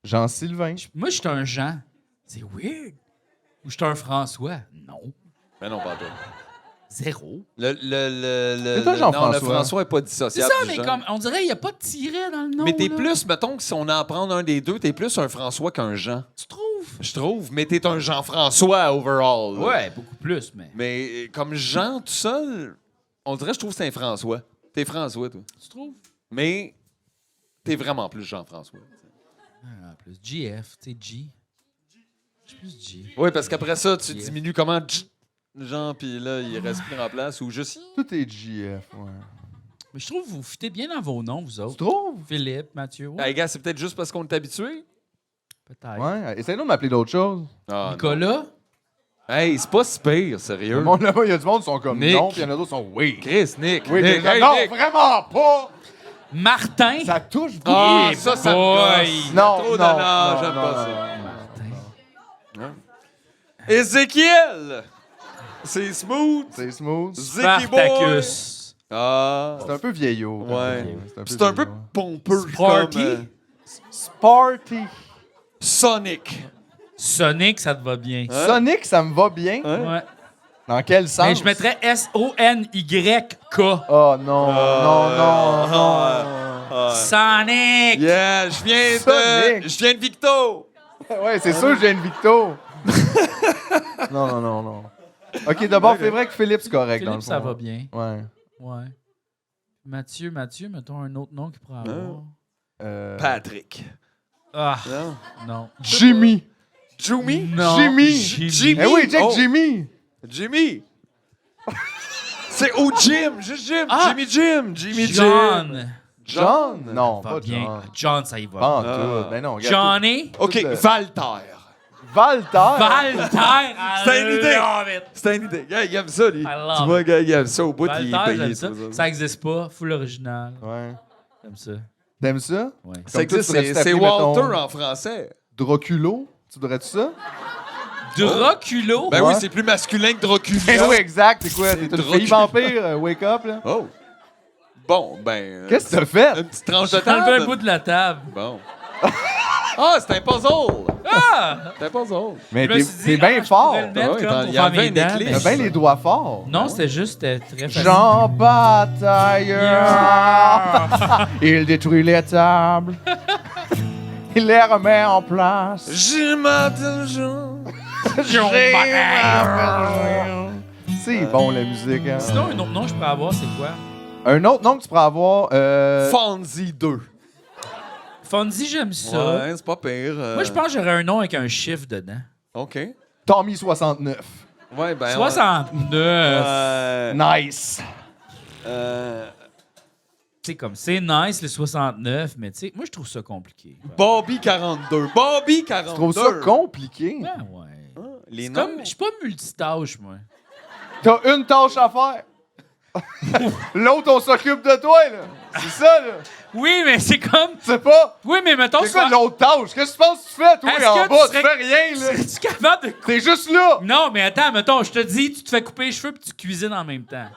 Jean-Sylvain.
Moi, je suis un Jean. C'est weird. Ou je suis un François. Non.
Ben non, pas toi.
Zéro.
C'est
toi, Jean-François.
Non, le François n'est pas
C'est
dissociable.
ça,
du
mais
genre.
comme, on dirait qu'il n'y a pas de tiret dans le nom.
Mais t'es
là.
plus, mettons que si on en prend un des deux, t'es plus un François qu'un Jean.
Tu trouves?
Je trouve. Mais t'es un Jean-François overall. là.
Ouais, beaucoup plus, mais.
Mais comme Jean tout seul, on dirait que je trouve que c'est un François. T'es François, toi.
Tu trouves?
Mais t'es vraiment plus Jean-François.
Ah, plus GF, tu sais, G. Je suis plus G.
Oui, parce qu'après ça, tu
Yeah.
diminues comment Jean, puis là, il reste plus en place, ou juste...
Tout est JF, ouais.
Mais je trouve que vous fitez bien dans vos noms, vous
Tu
autres.
trouves?
Philippe, Mathieu. Ouais,
Hey, gars, c'est peut-être juste parce qu'on est habitué.
peut-être.
Ouais. Essaye-nous de m'appeler d'autres choses.
Ah,
Nicolas?
non. Hey, c'est pas si pire, sérieux.
Le monde là-bas, il y a du monde qui sont comme
Nick.
non, puis il y en a d'autres qui sont oui.
Chris, Nick.
Oui,
Nick,
déjà,
hey,
non,
Nick.
vraiment pas!
Martin?
Ça touche beaucoup.
Ah,
Eh
ça me
boy.
gosse.
Non,
Trop
non,
d'honneur,
non,
j'aime
non,
pas
non,
ça.
Martin.
Ézéchiel! C'est smooth.
C'est smooth.
Zeki Boy.
Spartacus.
Ah.
C'est un peu vieillot.
Ouais. C'est un peu
vieillot.
pompeux.
Sparky?
comme,
Sparty.
Sonic.
Sonic, ça te va bien.
Hein?
Sonic, ça me va bien.
Hein?
Ouais.
Dans quel sens?
Mais je mettrais S-O-N-Y-K.
Oh non, non, non, non.
Ah.
Sonic!
Yeah, je viens
Sonic.
de Victo.
Ouais, c'est sûr, j'ai une Victo. Non, non, non, non. OK, d'abord, c'est vrai que Philippe, c'est correct dans le
Philippe,
fond.
ça va bien.
Ouais.
Ouais. Mathieu, mettons un autre nom qu'il pourrait avoir.
Patrick.
Ah,
Non.
non.
Jimmy.
Jimmy?
Non.
Jimmy.
Jimmy.
Eh oui, Jack
Oh.
Jimmy.
Jimmy. C'est au Jim, juste Jim.
Ah.
Jimmy Jim.
John.
John? Non,
Va
pas
bien.
John.
John, ça y va.
Pas en
Ah.
tout. Ben non, regarde.
Johnny.
OK,
Tout le-
Valter.
Valter.
Valter.
C'est une idée.
I love it.
C'est une idée. Gars, il aime ça, lui.
I love
Tu vois, gars, il aime ça. Au bout, il est
Valter,
payé.
j'aime ça.
tout
Ça existe pas. Full original.
Ouais.
J'aime ça.
T'aimes ça?
Ouais.
Ça
Comme toi,
existe,
tu devrais
c'est
t'appeler,
Walter
mettons,
en français.
Draculo? Tu devrais-tu ça?
Draculo.
Ben
Ouais.
oui, c'est plus masculin que Dracula.
Eh oui, exact. C'est quoi? T'es une
Dracula.
fille vampire? Wake up, là?
Oh. Bon, ben.
Qu'est-ce que t'as fait?
Une petite tranche de
J'ai enlevé un
table.
bout de la table.
Bon. Ah, c'est un puzzle.
Ah!
C'est un puzzle.
Mais
Je me
t'es
suis dit,
t'es bien
je
fort.
pourrais le mettre
Ouais,
comme
il
pour
y avait
faire mes
une
dents,
éclipse.
mais-
T'as bien les doigts forts.
Non, c'était juste très facile.
Jean Batailleur. Il détruit les tables. Il les remet en place.
Je m'appelle Jean.
C'est bon, la musique. Hein?
Sinon, un autre nom que je pourrais avoir, c'est quoi?
Un autre nom que tu pourrais avoir...
Fonzie 2.
Fonzie, j'aime ça.
Ouais, c'est pas pire.
Moi, je pense que j'aurais un nom avec un chiffre dedans.
OK.
Tommy 69.
Ouais, ben.
69.
Nice.
Tu sais, comme c'est nice, le 69, mais tu sais, moi, je trouve ça compliqué.
Bobby 42. Bobby 42.
Tu trouves ça compliqué?
Ben ouais.
Les
C'est
noms.
comme, je suis pas multitâche, moi.
T'as une tâche à faire. L'autre, on s'occupe de toi, là. C'est ça, là.
Oui, mais c'est comme.
Tu sais pas?
Oui, mais mettons.
C'est quoi l'autre tâche? Qu'est-ce que tu penses que tu fais, toi,
Est-ce
en
que
bas?
tu
Tu
serais-
fais rien, là.
Es-tu capable de.
T'es juste là.
Non, mais attends, mettons, je te dis, tu te fais couper les cheveux puis tu cuisines en même temps.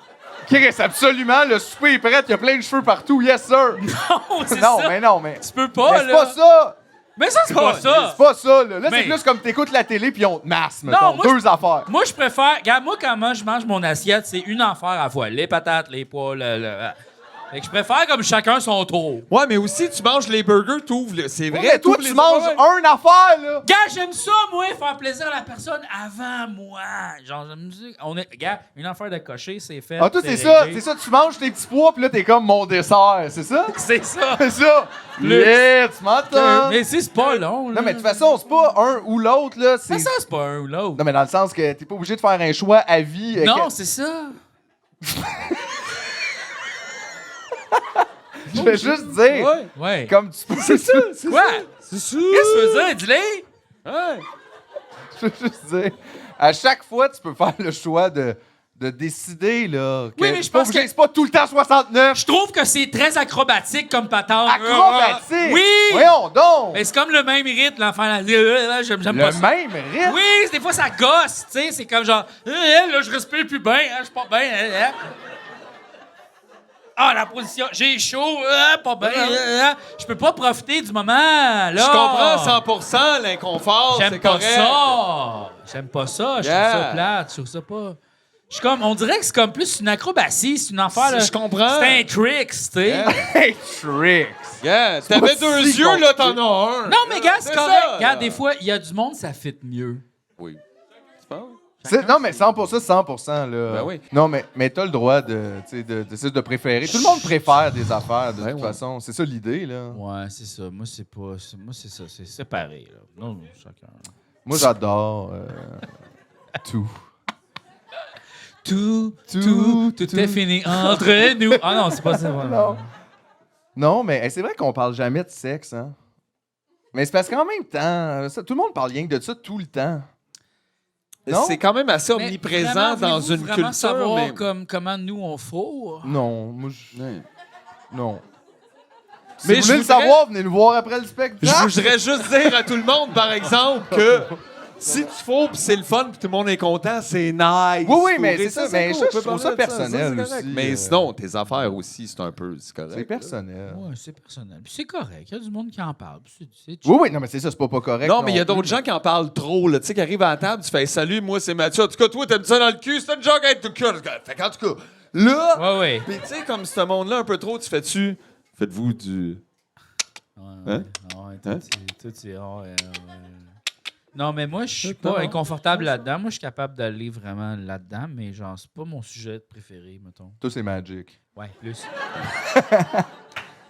Chris, absolument, le souper est prêt, il y a plein de cheveux partout, yes, sir.
Non, c'est
Non,
ça.
mais non, mais...
Tu peux pas,
Mais c'est
là.
pas ça.
Mais ça, c'est pas ça.
C'est pas ça, là. Là,
Mais-
c'est plus comme t'écoutes la télé puis on te masse, mettons.
moi,
Deux affaires.
Moi, je préfère. Regarde, moi, comment je mange mon assiette, c'est une affaire à la fois. Les patates, les pois, Fait que je préfère comme chacun son tour.
Ouais, mais aussi, tu manges les burgers, t'ouvres. C'est vrai.
Ouais, mais toi,
t'ouvres
tu
les
manges
affaires.
une affaire, là.
Gars, j'aime ça, moi, faire plaisir à la personne avant moi. Genre, j'aime ça. Gars, une affaire de cocher, c'est fait.
Ah, toi, c'est ça.
réglé.
C'est ça, tu manges tes petits pois puis là, t'es comme mon dessert. C'est ça?
C'est ça.
C'est ça.
Plus.
Yeah, tu m'entends?
Mais c'est pas long, là.
Non, mais de toute façon, c'est pas un ou l'autre, là.
Mais
C'est...
ça, c'est pas un ou l'autre.
Non, mais dans le sens que t'es pas obligé de faire un choix à vie.
Non, c'est ça.
Je vais juste dire,
Ouais.
Ouais.
comme tu peux...
C'est ça. C'est
Quoi?
ça. C'est ça.
Qu'est-ce que tu veux dire? Dis-le.
Ouais.
Je veux juste dire, à chaque fois, tu peux faire le choix de décider, là. que
Oui, mais je
c'est pas
pense
obligé-
que-
c'est pas tout le temps 69.
Je trouve que c'est très acrobatique comme patente.
Acrobatique!
Oui!
Voyons donc!
Mais c'est comme le même rythme, l'enfant. J'aime pas
Le
ça.
même rythme?
Oui, des fois ça gosse, tu sais, c'est comme genre, là je respire plus bien, je suis pas bien. Ah, la position, j'ai chaud, pas bien. Je peux pas profiter du moment, là.
Je comprends 100% l'inconfort,
J'aime
c'est
pas
correct.
ça. J'aime pas ça, je
Yeah.
trouve ça plate, je trouve ça pas. Je suis comme, on dirait que c'est comme plus une acrobatie, c'est une affaire. Là.
Je comprends.
C'est un trick, tu sais.
Hey, tricks!
Yeah, t'avais
pas
2
si
yeux, là,
compliqué.
t'en as un.
Non, mais gars, c'est
C'est
correct.
ça,
Regarde,
là.
des fois, il y a du monde, ça fit mieux.
Oui. Tu penses?
Non, mais 100%, là.
Ben oui.
Non, mais t'as le droit de préférer. Tout le monde préfère des affaires, de toute façon. C'est ça l'idée, là.
Ouais, c'est ça. Moi, c'est pas. Moi, c'est ça. C'est séparé, là. Non, chacun.
Moi, j'adore tout.
Tout est fini entre nous. Ah non, c'est pas ça.
Non. Non, mais c'est vrai qu'on parle jamais de sexe, hein. Mais c'est parce qu'en même temps, tout le monde parle rien que de ça tout le temps. Non?
C'est quand même assez
Mais
omniprésent
vraiment,
dans
voulez-vous
une
vraiment
culture.
savoir
Mais...
comment nous on fourre?
Non, moi, non. Si
Mais
vous
je
voulez le
voudrais-
savoir, venez nous voir après le spectacle.
Je voudrais juste dire à tout le monde, par exemple, que si tu fous pis c'est le fun pis tout le monde est content, c'est nice.
Oui, mais
Pour
c'est ça.
cool,
Mais
on
je
peut
trouve
parler
ça
de
personnel
c'est correct.
aussi.
Mais sinon, tes affaires aussi, c'est correct.
C'est personnel.
Ouais, c'est personnel. Puis c'est correct. Il y a du monde qui en parle. Puis c'est
Oui, non, mais c'est ça, c'est pas correct.
Non, mais il y a
plus.
d'autres gens qui en parlent trop, là. Tu sais, qui arrivent à la table, tu fais salut, moi c'est Mathieu. En tout cas, toi, t'aimes ça dans le cul, c'est une joke à être tout cul. Fait qu'en tout cas, là,
Ouais.
pis tu sais, comme ce monde-là un peu trop, tu fais-tu. Faites-vous du. Hein?
Non, mais moi, je suis pas inconfortable là-dedans. Moi, je suis capable d'aller vraiment là-dedans, mais genre, c'est pas mon sujet préféré, mettons.
Toi, c'est Magic.
Ouais, plus.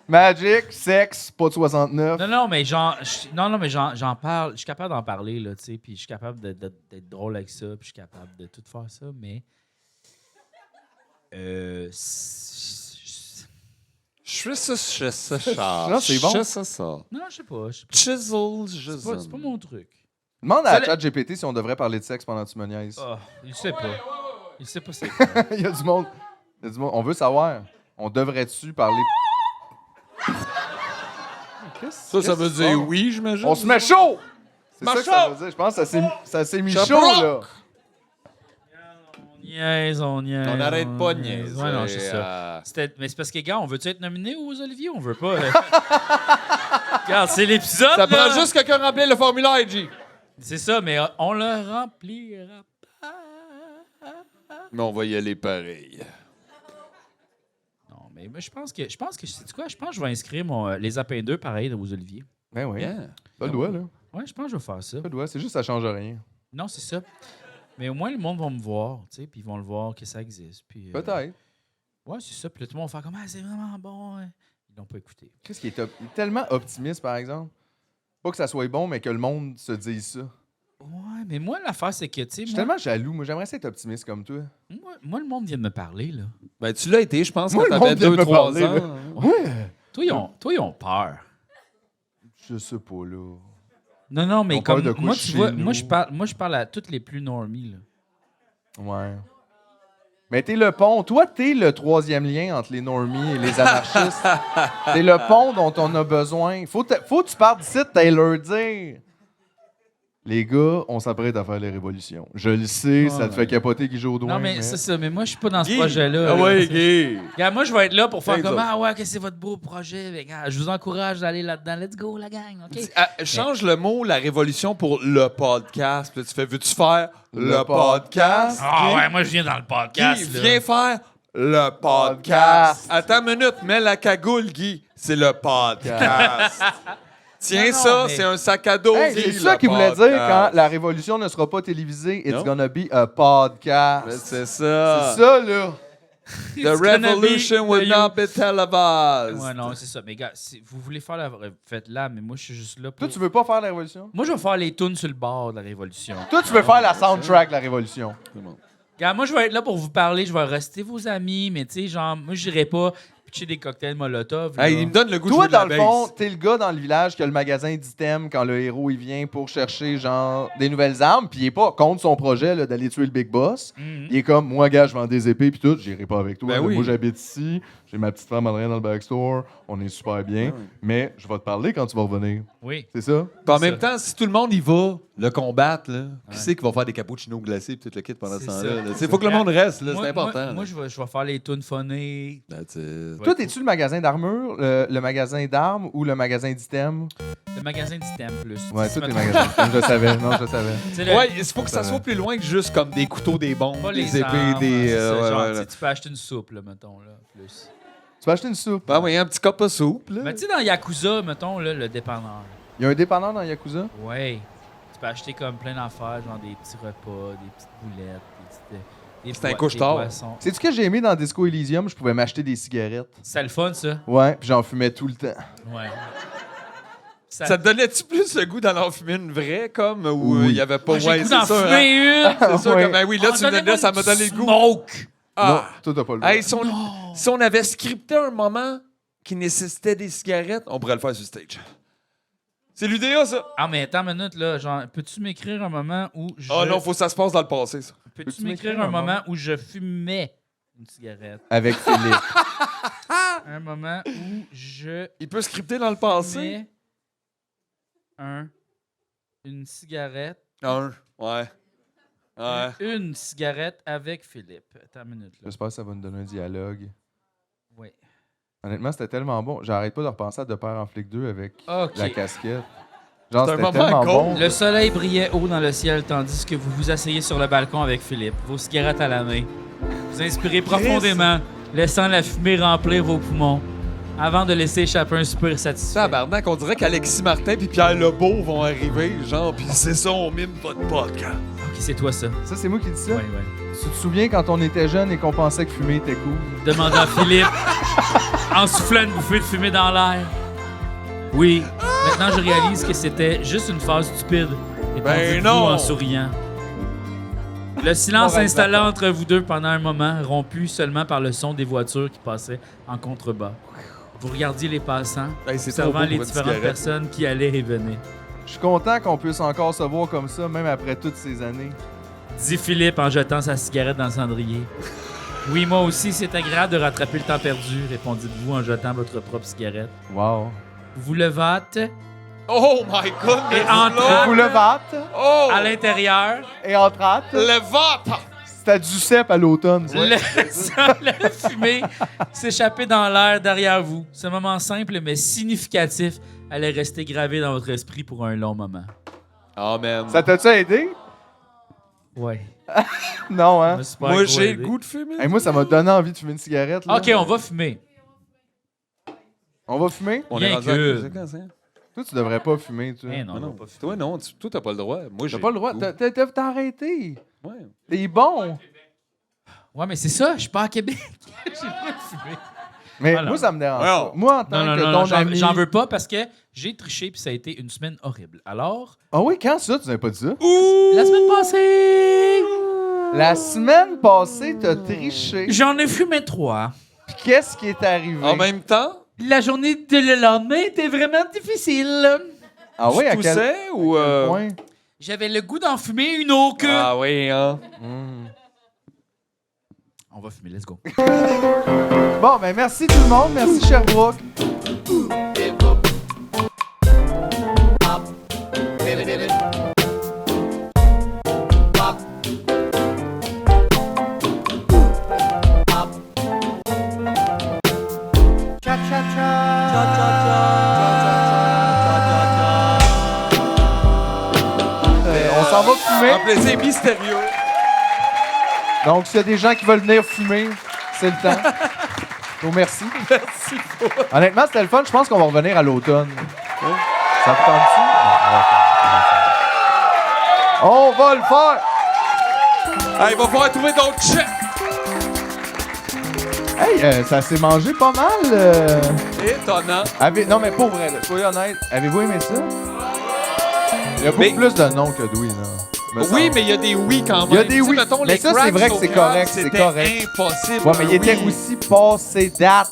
Magic, sexe, pas de 69.
Non, mais j'en parle. Je suis capable d'en parler, là, tu sais, puis je suis capable d'être drôle avec ça, puis je suis capable de tout faire ça, mais...
Je fais ça,
Non, c'est bon.
Je fais ça.
Non, je sais pas.
Chisel,
C'est pas mon truc.
Demande
Ça,
à
le-
ChatGPT si on devrait parler de sexe pendant que tu me niaises.
Ah, il sait pas. Il sait pas c'est
Il y a du monde. On veut savoir. On devrait-tu parler.
Ça veut dire oui, j'imagine.
On se met chaud! C'est ça
Marche
que ça
chaud!
veut dire. Je pense que ça s'est mis
Ça
chaud,
proc!
là.
On niaise.
On n'arrête pas de niaiser.
Ouais, non, c'est ça. Mais c'est parce que, gars, on veut-tu être nominé aux Olivier? On veut pas. Regarde, c'est l'épisode.
Ça
là.
prend juste quelqu'un remplir le formulaire, G.
C'est ça, mais on le remplira pas.
Mais on va y aller pareil.
Non, mais je pense que sais-tu quoi? Je pense que je vais inscrire les Apins 2 pareil aux Olivier.
Ben oui.
Yeah.
Pas le doigt, là.
Ouais, je pense que je vais faire ça.
Pas le doigt. C'est juste que ça change rien.
Non, c'est ça. Mais au moins, le monde va me voir, tu sais, puis ils vont le voir que ça existe. Puis,
Peut-être.
Ouais, c'est ça. Puis là, tout le monde va faire comme « Ah, c'est vraiment bon. Hein. » Ils l'ont pas écouté.
Qu'est-ce qui est top? Il est tellement optimiste, par exemple. Pas que ça soit bon, mais que le monde se dise ça.
Ouais, mais moi, l'affaire, c'est que, tu sais,
Je suis
moi,
tellement jaloux. Moi, j'aimerais être optimiste comme toi.
moi, le monde vient de me parler, là.
Ben, tu l'as été, je pense,
Moi,
quand
le
t'avais
monde vient de me
2-3
parler,
ans.
là. Ouais.
Toi, ils ont peur.
Je sais pas, là.
Non, mais
On parle
comme
de quoi
moi,
chez
tu vois,
nous?
moi, je parle à toutes les plus normies, là.
Ouais. Mais t'es le pont. Toi, t'es le troisième lien entre les normies et les anarchistes. T'es le pont dont on a besoin. Faut que tu partes d'ici, t'ailles leur dire. Les gars, on s'apprête à faire les révolutions. Je le sais, ça te fait capoter qui joue au doigt.
Non, mais c'est ça. Mais moi, je suis pas dans ce
Guy.
projet-là.
Ah
là.
ouais, Guy.
Regarde, moi, je vais être là pour faire
Hey,
comme
ça.
« Ah ouais, que c'est votre beau projet. Mais, gars, je vous encourage d'aller là-dedans. Let's go, la gang. OK? »
Change le mot, la révolution, pour le podcast. Puis là, tu fais, veux-tu faire le podcast?
Ah ouais, moi, je viens dans le podcast.
Guy,
là.
viens faire le podcast. Attends une minute, mets la cagoule, Guy. C'est le podcast. Tiens,
Non,
ça,
mais-
c'est un sac à dos.
Hey,
Guy,
c'est ça
le
qu'il voulait dire
podcast.
quand la révolution ne sera pas télévisée. It's
Non.
gonna be a podcast.
Mais c'est ça.
C'est ça, là.
The
It's gonna
revolution
be
will
the
not be televised.
Ouais, non, c'est ça. Mais gars, si vous voulez faire faites-la, mais moi, je suis juste là pour...
Toi, tu veux pas faire la révolution?
Moi, je vais faire les tunes sur le bord de la révolution.
Toi, tu veux faire la soundtrack de la révolution.
Gars, moi, je vais être là pour vous parler. Je vais rester vos amis, mais tu sais, genre, moi, je n'irai pas pitcher des cocktails Molotov. là.
Hey, il me donne le goût
Toi,
de jouer
dans
de la
le fond,
bass.
t'es le gars dans le village qui a le magasin d'items quand le héros il vient pour chercher genre des nouvelles armes, puis il est pas contre son projet là, d'aller tuer le big boss.
Mhm.
Il est comme moi gars, je vends des épées puis tout, j'irai pas avec toi.
Ben
là.
oui.
Moi j'habite ici, j'ai ma petite femme Adrien dans le backstore, on est super bien, mais je vais te parler quand tu vas revenir.
Oui.
C'est ça?
Puis en
C'est
même temps, si tout le monde y va, le combattre, là, qui c'est qui va faire des cappuccinos glacés et tout le kit pendant ce
C'est
temps-là?
ça.
Il faut que le monde reste, là,
Moi-
c'est important.
Moi, je vais faire les tunes funny.
That's it.
Toi, t'es-tu le magasin d'armure, le magasin d'armes ou le magasin d'items?
Le magasin d'items plus.
Ouais,
Si,
toi, t'es
mettons,
magasin d'items. Je savais, non, je savais.
tu sais, le-
Ouais, il faut que ça soit plus loin que juste comme des couteaux, des bombes,
Pas
des
les
épées,
armes,
des.
c'est ça,
ouais,
genre,
ouais,
tu sais,
ouais.
tu peux acheter une soupe, là, mettons, là, plus.
Tu vas acheter une soupe.
Ben oui, un petit cup de soupe, là.
Mais tu sais, dans Yakuza, mettons, là, le dépanneur.
Il y a un dépanneur dans Yakuza?
Ouais. Tu peux acheter comme plein d'affaires, genre des petits repas, des petites boulettes, des
C'est un
des
couche-tard.
boissons.
Sais-tu que j'ai aimé dans Disco Elysium? Je pouvais m'acheter des cigarettes.
C'est le fun, ça.
Ouais, puis j'en fumais tout le temps.
Ouais.
Ça te donnait-tu plus le goût d'en en fumer une vraie, comme, ou il
Oui.
y avait pas...
J'ai le goût d'en
ça, hein.
fumer une!
C'est ça,
Ouais.
comme, ben oui, là,
Oh,
tu me
donnez-moi
donnes, ça
une
m'a donné le goût.
Smoke!
Ah!
Non, toi, t'as pas le droit.
Hey, si on avait scripté un moment qui nécessitait des cigarettes, on pourrait le faire sur stage. C'est l'UDA, ça.
Ah, mais attends une minute, là. Genre, peux-tu m'écrire un moment où je...
Oh non, faut que ça se passe dans le passé, ça.
Peux-tu m'écrire un moment où je fumais une cigarette?
Avec Philippe.
Un moment où je
Il peut scripter dans le passé.
fumais une cigarette.
Ouais.
Une cigarette avec Philippe. Attends une minute, là.
J'espère que ça va nous donner un dialogue.
Oui.
Honnêtement, c'était tellement bon. J'arrête pas de repenser à De Père en flic 2 avec
OK.
la casquette. Genre,
C'est un
c'était
moment
tellement
cool.
bon.
Le soleil brillait haut dans le ciel tandis que vous vous asseyez sur le balcon avec Philippe, vos cigarettes à la main. Vous inspirez profondément, laissant la fumée remplir vos poumons, avant de laisser échapper un soupir satisfait.
Tabarnak, on dirait qu'Alexis Martin puis Pierre Lebeau vont arriver, genre, puis c'est ça, on mime votre podcast.
Ok, c'est toi ça.
Ça, c'est moi qui dis ça.
Ouais.
Tu te souviens quand on était jeune et qu'on pensait que fumer était cool?
Demanda Philippe, en soufflant une bouffée de fumée dans l'air. Oui, maintenant je réalise que c'était juste une phase stupide. Répondit-vous
non!
en souriant. Le silence s'installa entre vous deux pendant un moment, rompu seulement par le son des voitures qui passaient en contrebas. Vous regardiez les passants,
Hey, c'est trop beau
observant les
pour une
différentes
cigarette.
personnes qui allaient et venaient.
Je suis content qu'on puisse encore se voir comme ça, même après toutes ces années.
Dit Philippe en jetant sa cigarette dans le cendrier. Oui, moi aussi, c'est agréable de rattraper le temps perdu, répondit-vous en jetant votre propre cigarette.
Wow.
Vous vous levâtes
Oh my god!
et entrâtes
Vous le vate
Oh!
à l'intérieur,
et entrate.
Le vote!
C'était du cep à l'automne. ça.
laissant la fumée s'échapper dans l'air derrière vous. Ce moment simple mais significatif allait rester gravé dans votre esprit pour un long moment.
Oh man.
Ça t'a-tu aidé?
Ouais.
Non, hein?
Moi, j'ai le goût de fumer.
Hey, moi, ça m'a donné envie de fumer une cigarette. Là.
OK, on va fumer.
On va fumer?
On
Bien
est rendu à
que-
la musique, hein?
Toi, tu devrais pas fumer, toi.
Eh non,
Ah
on
non.
va pas fumer.
Toi, non. Toi, t'as pas le droit. Moi, j'ai
T'as pas le droit.
goût.
T'as arrêté.
Ouais.
T'es bon.
Ouais, mais c'est ça, je suis pas à Québec. J'ai pas fumé.
Mais
Ah, non.
moi, ça me dérange
Non.
pas. Moi, en tant
Non,
que
non,
ton
non,
ami...
j'en veux pas parce que j'ai triché puis ça a été une semaine horrible. Alors,
Ah oui, quand ça? Tu n'avais pas dit ça?
la semaine passée,
La semaine passée, t'as triché.
j'en ai fumé 3.
Puis qu'est-ce qui est arrivé?
En même temps,
La journée de le lendemain était vraiment difficile.
Ah oui, à
tu
quel
poussais ou...
point?
J'avais le goût d'en fumer une autre.
Ah oui, hein?
On va fumer, let's go.
Bon, ben merci tout le monde. Merci Sherbrooke. On s'en va fumer.
Un plaisir mystérieux.
Donc, s'il y a des gens qui veulent venir fumer, c'est le temps. Donc, merci.
Merci.
Honnêtement, c'était le fun. Je pense qu'on va revenir à l'automne. Ça vous tente-tu? On va le faire!
Hey, il va falloir trouver d'autres chefs.
Hey, ça s'est mangé pas mal.
Étonnant.
Non, mais pour vrai, là, soyez honnête. Avez-vous aimé ça? Il y a beaucoup
Mais-
plus de noms que de oui, là. Me
Oui,
semble.
mais il y a des oui quand même.
Il y a des
Tu sais,
oui.
mettons,
Mais
les
ça, c'est
cracks
vrai que
au
c'est
crâne,
correct, c'est
c'était
correct.
impossible.
Ouais, mais il
un
était
oui.
aussi passé date.